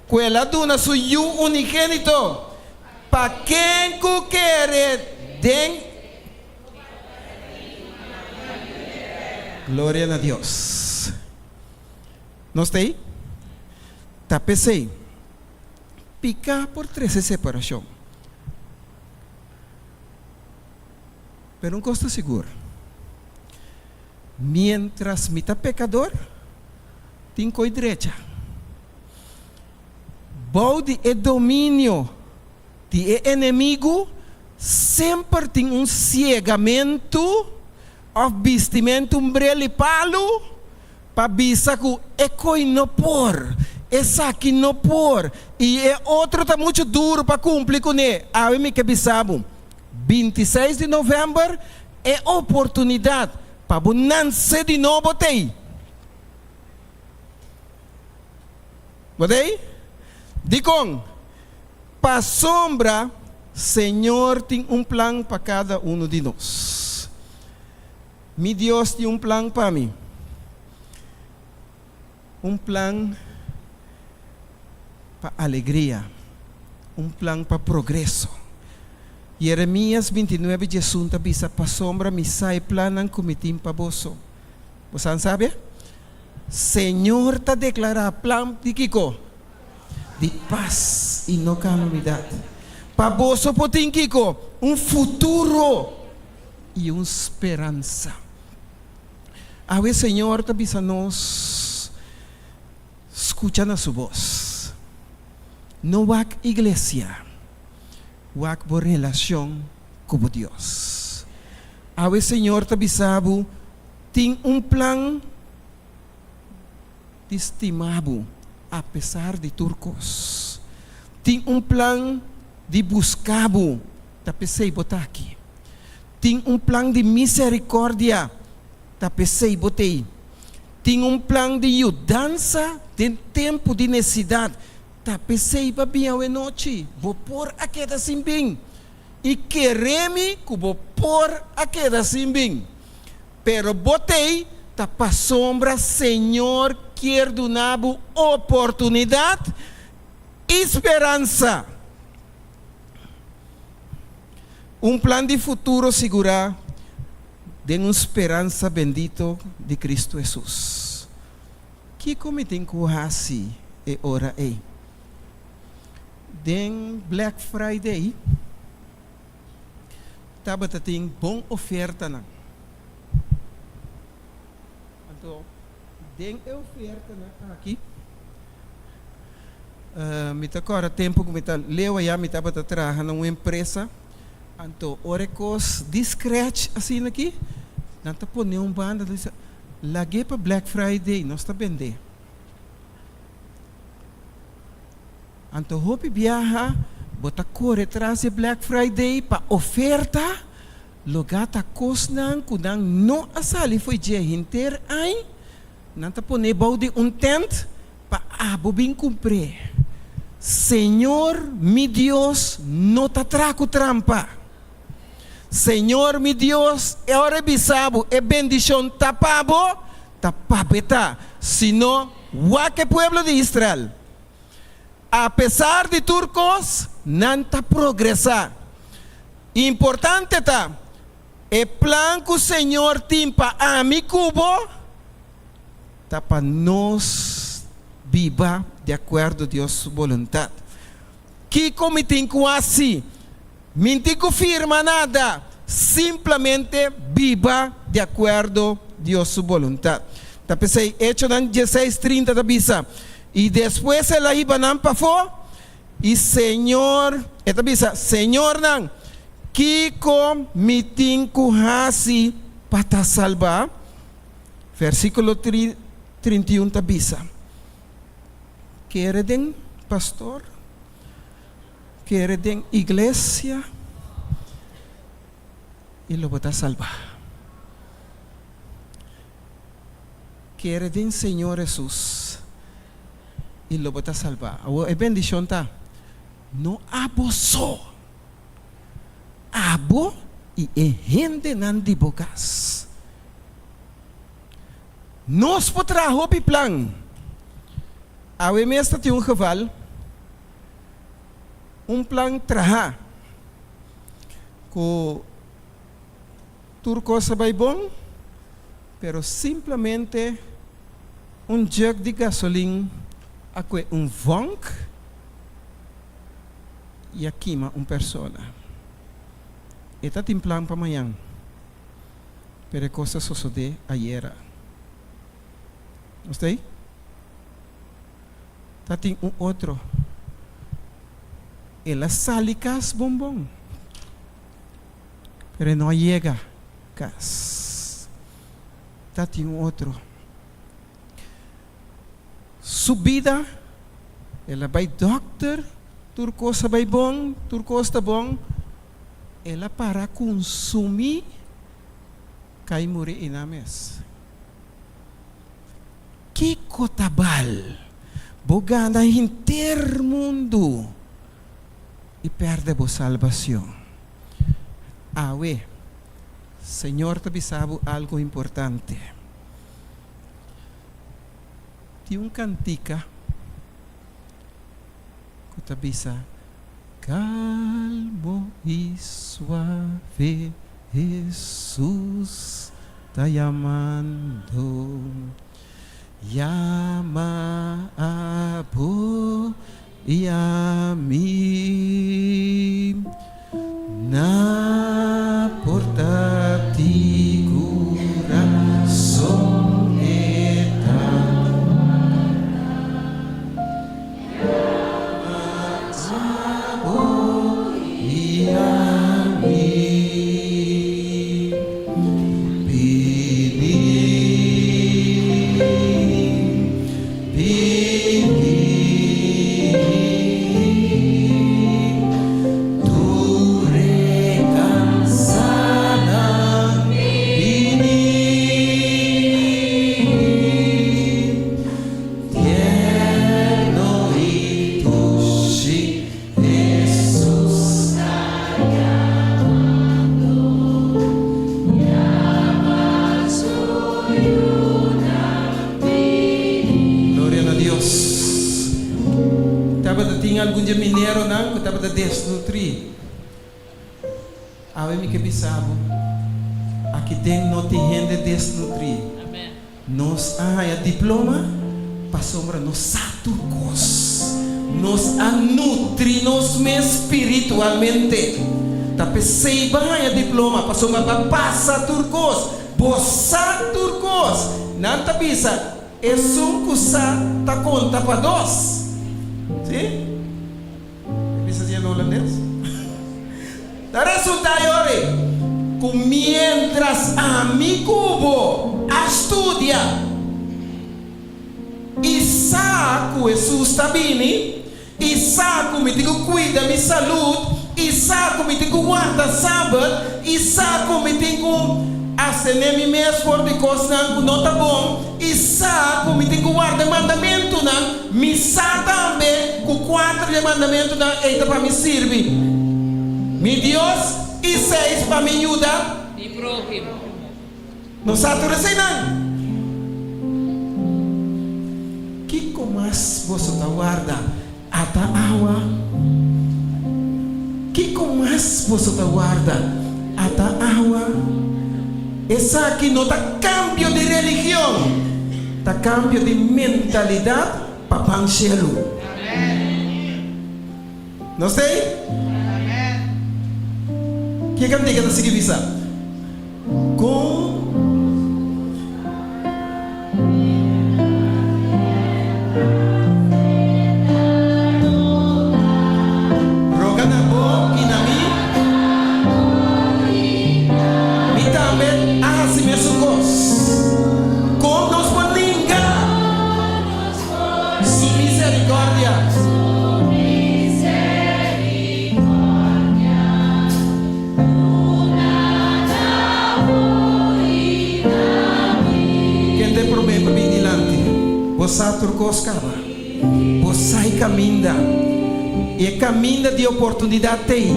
Que ela dona su unigênito. Pa quem que quer den. Glória a Deus. Não está? Tapecei. Picar por 13 separação. Pero um custo seguro. Mientras me está pecador, tem coi direita. Bode e domínio de inimigo sempre tem um ciegamento, ou vestimento umbrella e palo, para bisa que é coi não por, essa aqui não por, e é outro tá muito duro para cumprir com ele. A mim que bisabo, 26 de novembro é oportunidade para nascer de novo tem. Botei? Dicon, para sombra, Senhor tem um plano para cada um de nós. Mi Deus tem um plano para mim. Um plano para alegria. Um plano para progresso. Jeremias 29, Jesus bisa para sombra, mi sai planan comitim para vosso. Você sabe? Senhor está declarando plan de Kiko. De paz e não calamidade. Para vosso potim Kiko, um futuro e uma esperança. A ver, Senhor, está bisa nos escucha na sua voz. Não há igreja. Wak por relação como Dios. Awe Señor tabisabu, tem plan de estimabo, a pesar de turcos. Tem plan de buscabo, tapesei botar aqui. Tem plan de misericórdia, tapesei botei. Tem plan de mudança de tempo de necessidade, tapesei babia a noite. Vou pôr a queda assim bem. E quereme que vou pôr a queda assim bem. Pero botei, tapa sombra, Senhor, quer dar oportunidade, esperança. Plan de futuro segurar de uma esperança bendito de Cristo Jesus. Que como tem que fazer e ora aí? Den Black Friday, tabata tem bom oferta na. Então, den oferta na aqui. Mita agora tempo que mita leu aí mita tabata trabalha numa empresa. Então, orecos discreto assim aqui. Nanta pone banda lagi para Black Friday, nós está vender. Então, hopi viaja, bota corre atrás de Black Friday para oferta, lugar tá cosnan, kudang no asali foi dia inteiro, ai, nanta pone balde tent para abobin cumprir. Senhor, mi Deus, não tá traco trampa. Senhor, mi Deus, é hora bisabo, é bendição tapabo, tapapeta, senão, o que pueblo de Israel, a pesar de turcos, não tá progressar. Importante tá, é plan que o Senhor tem para mi cubo, tá para nós viva de acordo com Deus sua vontade. Que como tem que assim, mintico firma nada, simplesmente viva de acordo com Deus sua vontade. Tá pensei, hecho dan 16:30 da bisa. E depois ela iba nan pa fo, e Senhor, esta bisa, Senhor nan, que com mitinco hasi para salvar. Versículo 31 da bisa. Querem pastor? Querem igreja? E lo bota salvar. Querem Senhor Jesus? E lo bota salvar. A bendição tá. No abo só. Abo e gente nan de bocas. Nós potrá hopi plan. A mesta tem geval. Plan traha. Co turco sabay bom, pero simplesmente jug de gasolina aqui vonk e aqui persona. Eta tem plan para amanhã. Pero coisa sucede ayer. Gostei? Tá tem outro. Ela sale cas bombom. Pero não chega cas. Tá tem outro. Subida. Ela vai doctor. Turcosa vai bom. Turcosa bom. Ela para consumir. Cai morrer inames. Que cotabal. Boganda inteiro mundo. E perde a salvação. Awe, Senhor, te sabe algo importante. Tem cantica que te avisa, calmo e suave, Jesus está chamando. Llama a vos y a mí, na porta ti corazón eterno. Llama a vos y a mí. algum dia mineiro não, que estava desnutrir. Ave me que bisabo. Aqui tem não tem gente desnutrir. Nós a diploma para sombra nos saturcos. Nos a nutri nos espiritualmente. Tapi seiba a diploma para sombra para passar turcos. Bossa turcos. Não tá bisa. É um cusa tá conta para dois. Sim? Bisa dia no holandês? Da resulta yore. Mientras a mi cubo estudia e saco Jesus está bem, e saco me digo cuida mi saúde, e saco me digo guarda sábado, e saco me digo acender mi mês por de coisa não tá bom, e saco me digo guarda mandamento não, me sa também com 4 mandamentos não eita para me servir, mi Deus. E 6 para me ajudar. E próximo. Não sabe assim não. Que mais você tá guarda? Ata água. Que mais você tá guarda? Ata água. Essa aqui não tá cambio de religião. Tá cambio de mentalidade para panchelo. Não sei? Que kami kita sige bisa com roga na bo inami mi também assim mesmo com nos poninga su misericórdia. Você turcos cava, você caminha, e caminha de oportunidade tem.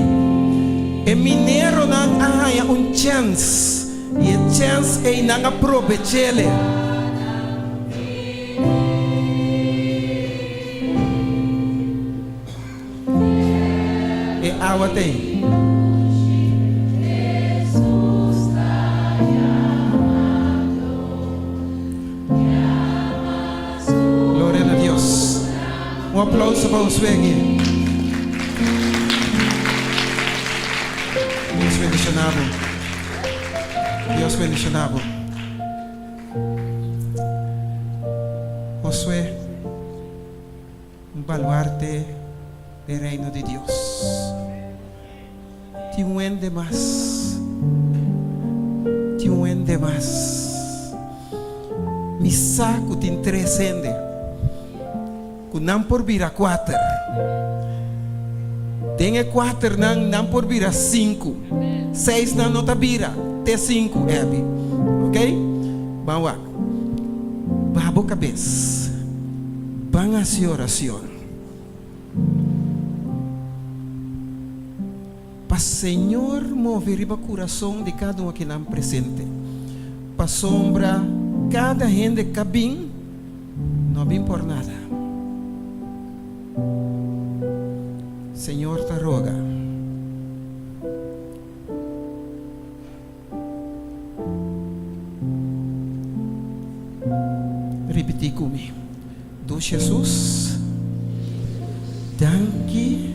E mineiro não há chance, e a chance é não aproveitar. E água tem. Aplauso para os aqui. Deus bendicionado. Deus bendicionado. Josué, baluarte do reino de Deus. Te uende mais. Te uende mais. Mi saco te interessende. Não por vir a 4. Tem 4 não por vir a 5. 6 não tá vira. Até 5 é. Ok? Vamos lá. Babo a cabeça. Vamos a sua oração. Para Senhor mover o coração de cada um que não presente. Para sombra cada gente que vem. Não vem por nada. Senhor te roga. Repetir comigo. Do Jesus, danke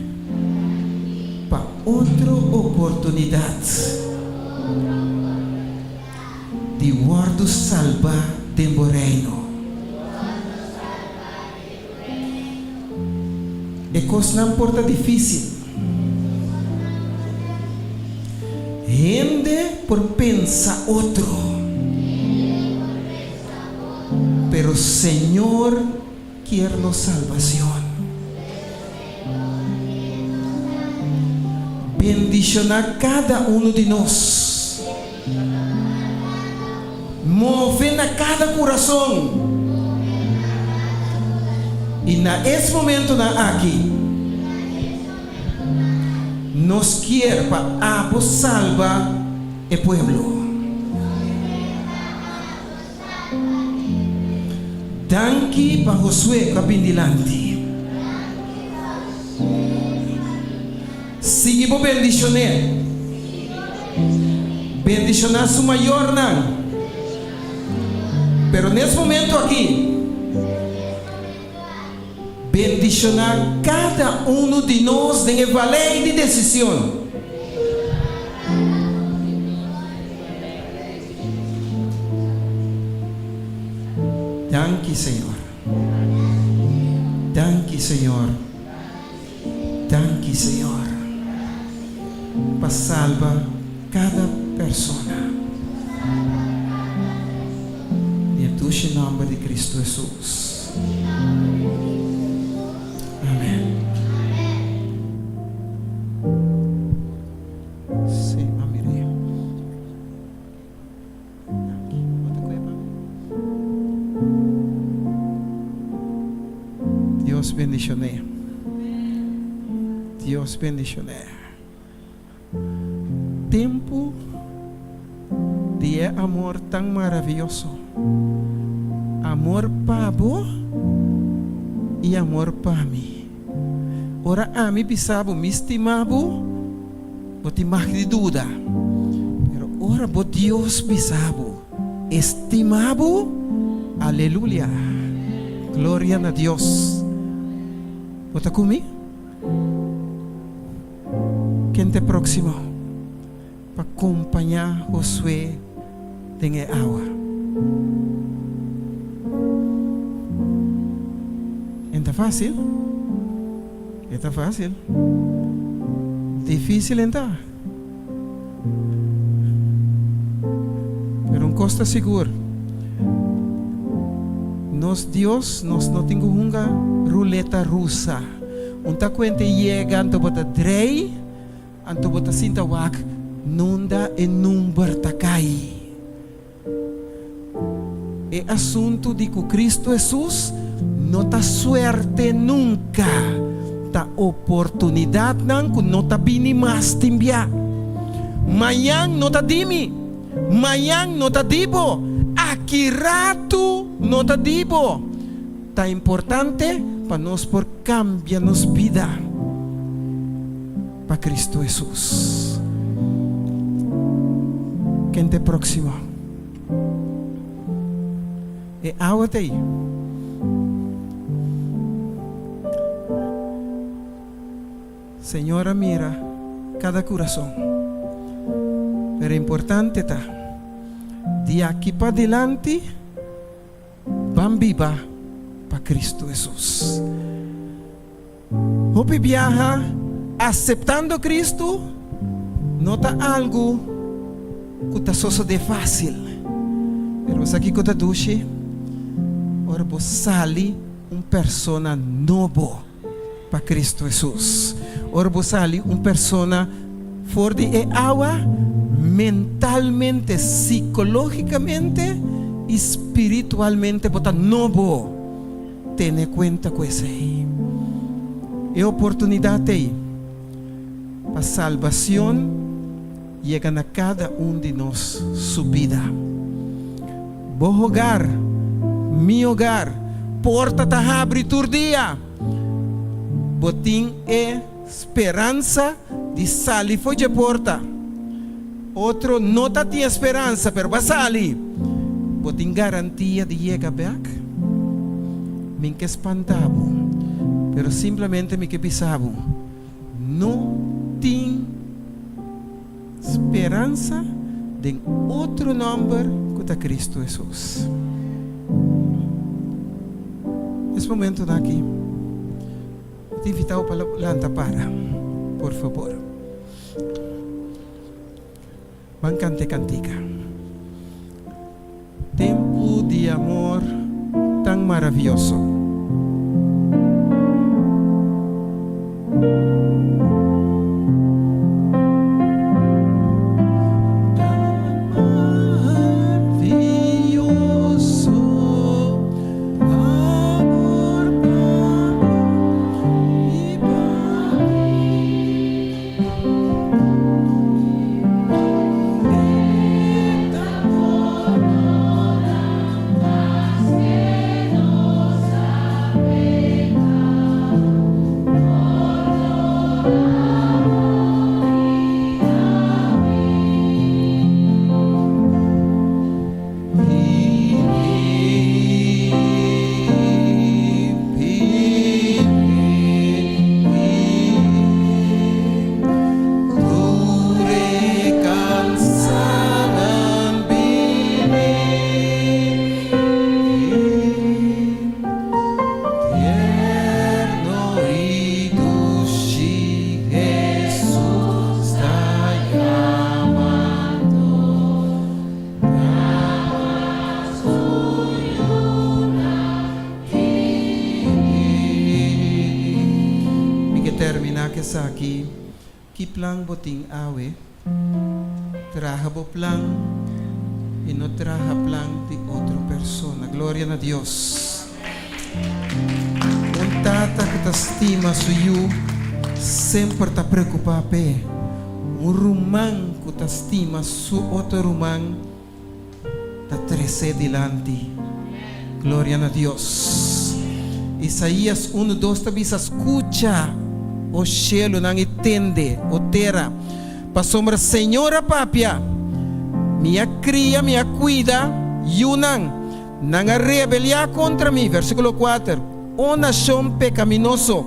para outra oportunidade de guardo salvar tempo reino. E coisa não importa difícil. Gente por pensar outro. Pero Senhor querernos salvación. Bendicionar cada uno de nós. Mover a cada coração. E nesse momento aqui, nos quer para salvar o pueblo. Danke para Josué Capindilante. Sigue por bendicionar. Bendicionar su maior não. Pero nesse momento aqui, bendicionar cada um de nós em vale de decisão. Danke, Senhor. Danke, Senhor. Danke, Senhor. Para salvar cada persona. Em nome de Cristo Jesus. Amém. Sim, mamire. Deus bendicione. Deus bendicione. Tempo de amor tão maravilhoso. Amor para vos e amor para mim. Ora a mim pisavo, me estimavo, vou te mais de dúvida. Pero ora vos Deus pisavo, estimavo, aleluia. Glória a Deus. Vota comigo? Quem te próximo para acompanhar Josué em água? Está fácil? Está fácil? Difícil então? Pero costa seguro. Nos Deus, nos não temos uma ruleta russa. Unta cuenta llega, anto bota drei, anto bota sinta wak, nunda e number takai. É assunto de que Cristo Jesus não tá suerte nunca, tá oportunidade não que não tá bini mais timbia. Manhã não tá dimi, manhã não tá dibo, aqui rato não tá dibo. Tá importante para nós por cambiar nos vida para Cristo Jesus. Quem te próximo? É água aí. Senhora, mira cada coração. Pero importante tá. De aqui para adelante, vamos viva para Cristo Jesus. Hope viaja aceptando Cristo, não tá algo que tá só de fácil. Pero aqui que tá duche, ora vos sali persona novo para Cristo Jesus. Ora vos sali persona for de agua mentalmente, psicológicamente, espiritualmente, bota novo. Tene cuenta com isso aí. É oportunidade aí para salvação chega a cada de nós sua vida. Bom hogar, meu hogar, porta tá abre todo dia. Botim é esperança de sair foi de porta. Outro não tá tinha esperança, pero vai sair. Botim garantia de chegar back. Me que espantavo, pero simplesmente me que pisavo. Não tem esperança de outro nome que Cristo Jesus. Nesse momento daqui, te invitava para lanta para, por favor. Van cante cantica. Tempo de amor tão maravilhoso. terminar que está aquí, que plan botín awe, traja bo plan y no traja plan de otra persona. Gloria a Dios. Un tata que te estima suyo, siempre te preocupa pe. Un rumán que te estima su otro rumán, te trece delante. Gloria a Dios. Isaías 1:2 te dice, escucha, o cielo, não entende, o terra. Pasombra, Senhora papia, minha cria, minha cuida, yunan, não rebeliar contra mim. Versículo 4. O nação pecaminoso,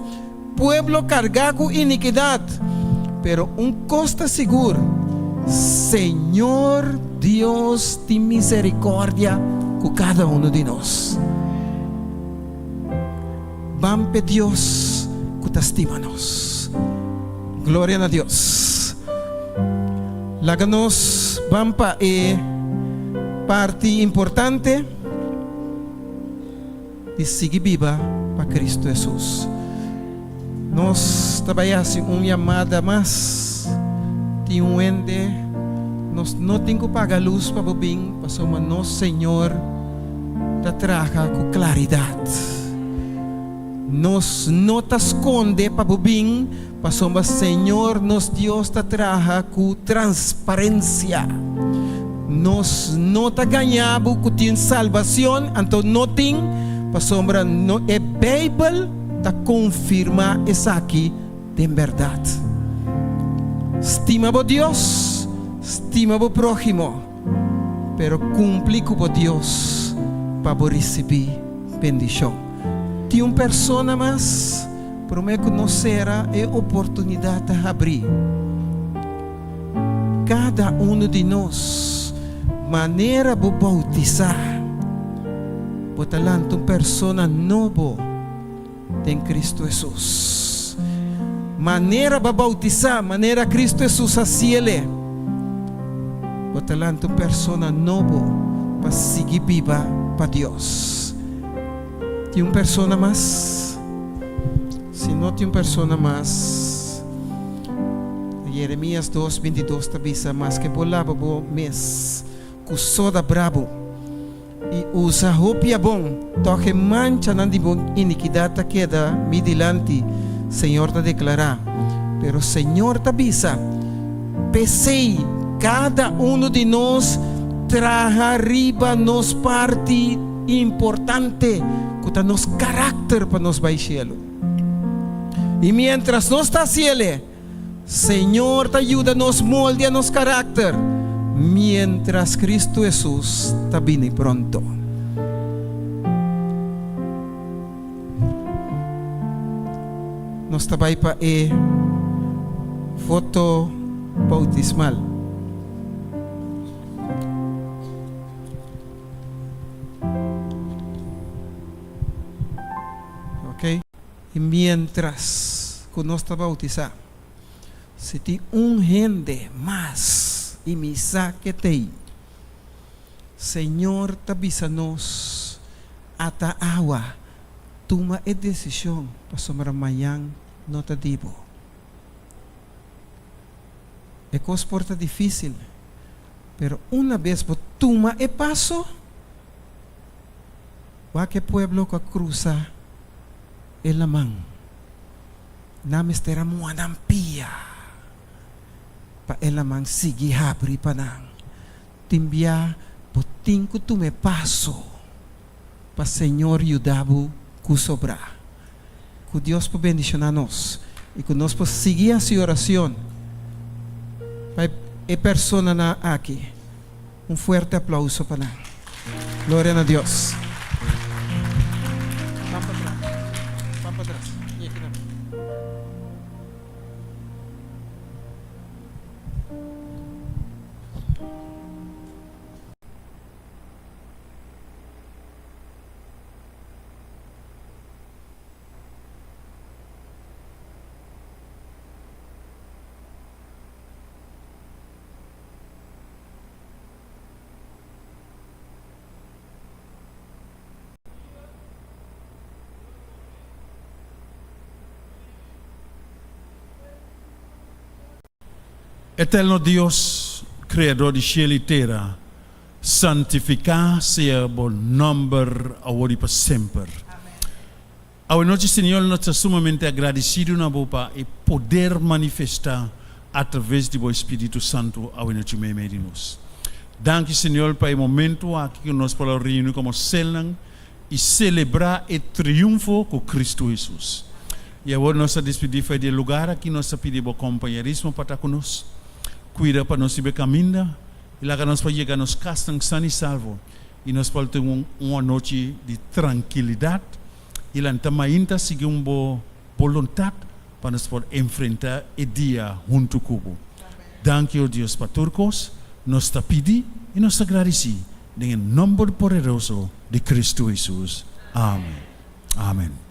pueblo cargado iniquidad, pero costa seguro, Senhor Deus de misericórdia com cada de nós. Vampe Dios que te estima-nos. Glória a Deus. Láganos vampa parte importante de seguir viva para Cristo Jesus. Nós trabalhamos uma chamada mais de ende. Nós não temos que pagar luz para o bem, mas nosso Senhor te traga com claridade. Nos não te esconde para o bem, mas o Senhor, nosso Deus, te traga com transparência. Nos não te ganhamos com tua salvação, então não tem, mas a Bíblia te confirma isso aqui de verdade. Estima a Deus, estima o próximo, pero cumpre com Deus para receber bendição. De uma pessoa mais, para me conhecer a oportunidade de abrir. Cada de nós, maneira de bautizar, botalando uma pessoa nova em Cristo Jesus. Maneira de bautizar, maneira Cristo Jesus a cielo, botalando uma pessoa nova para seguir viva para Deus. Tem uma pessoa mais? Se não tem uma pessoa mais, Jeremias 2:22 avisa mais que bolava o mês com soda bravo e usa roupa bom, toque mancha não de bom iniquidade queda me delante, Senhor te declarar, pero Senhor te avisa, pensei cada de nós traga arriba nos parte importante que nos carácter para nos vai cielo. E mientras nos está cielo, Senhor te ajuda nos molde a nos carácter, mientras Cristo Jesus está vindo pronto. Nos está vai para foto bautismal. E mientras que nós está bautizar, se tem gente mais e misa que tem, Senhor te avisa-nos ata água, toma a decisão para somar amanhã não te digo. É coisa porta difícil, pero uma vez que toma e passo, o que pueblo que cruza el amang na mistera mo anang pia pa el amang sige habri panang timbia puting ko tume paso pa Senhor yudabo ku sobra ku Dios po bendicionanos e ku nos po seguir a sua oração pa e persona na aqui fuerte aplauso panang. Gloria a Dios. Eterno Deus, Criador de cielo y tierra, santificado sea el nombre ahora y para siempre. Hoy noche, Señor, nos está sumamente agradecido na bopa e poder manifestar através do Espírito Santo hoje noite meio de nós. Danke, Senhor, para o momento aqui que nós podemos reunir como célula e celebrar o triunfo com Cristo Jesus. E agora nós estamos despedindo do lugar aqui, nós estamos pedindo companheirismo para estar conosco. Cuida para nós ir caminhando e lá que nós podemos chegar nos casas sano e salvo. E nós podemos ter uma noite de tranquilidade e lá também seguir uma boa vontade para nós poder enfrentar o dia junto com Danke, oh Deus, para todos. Nós está pedindo e nós agradecemos em nome poderoso de Cristo Jesus. Amém. Amém.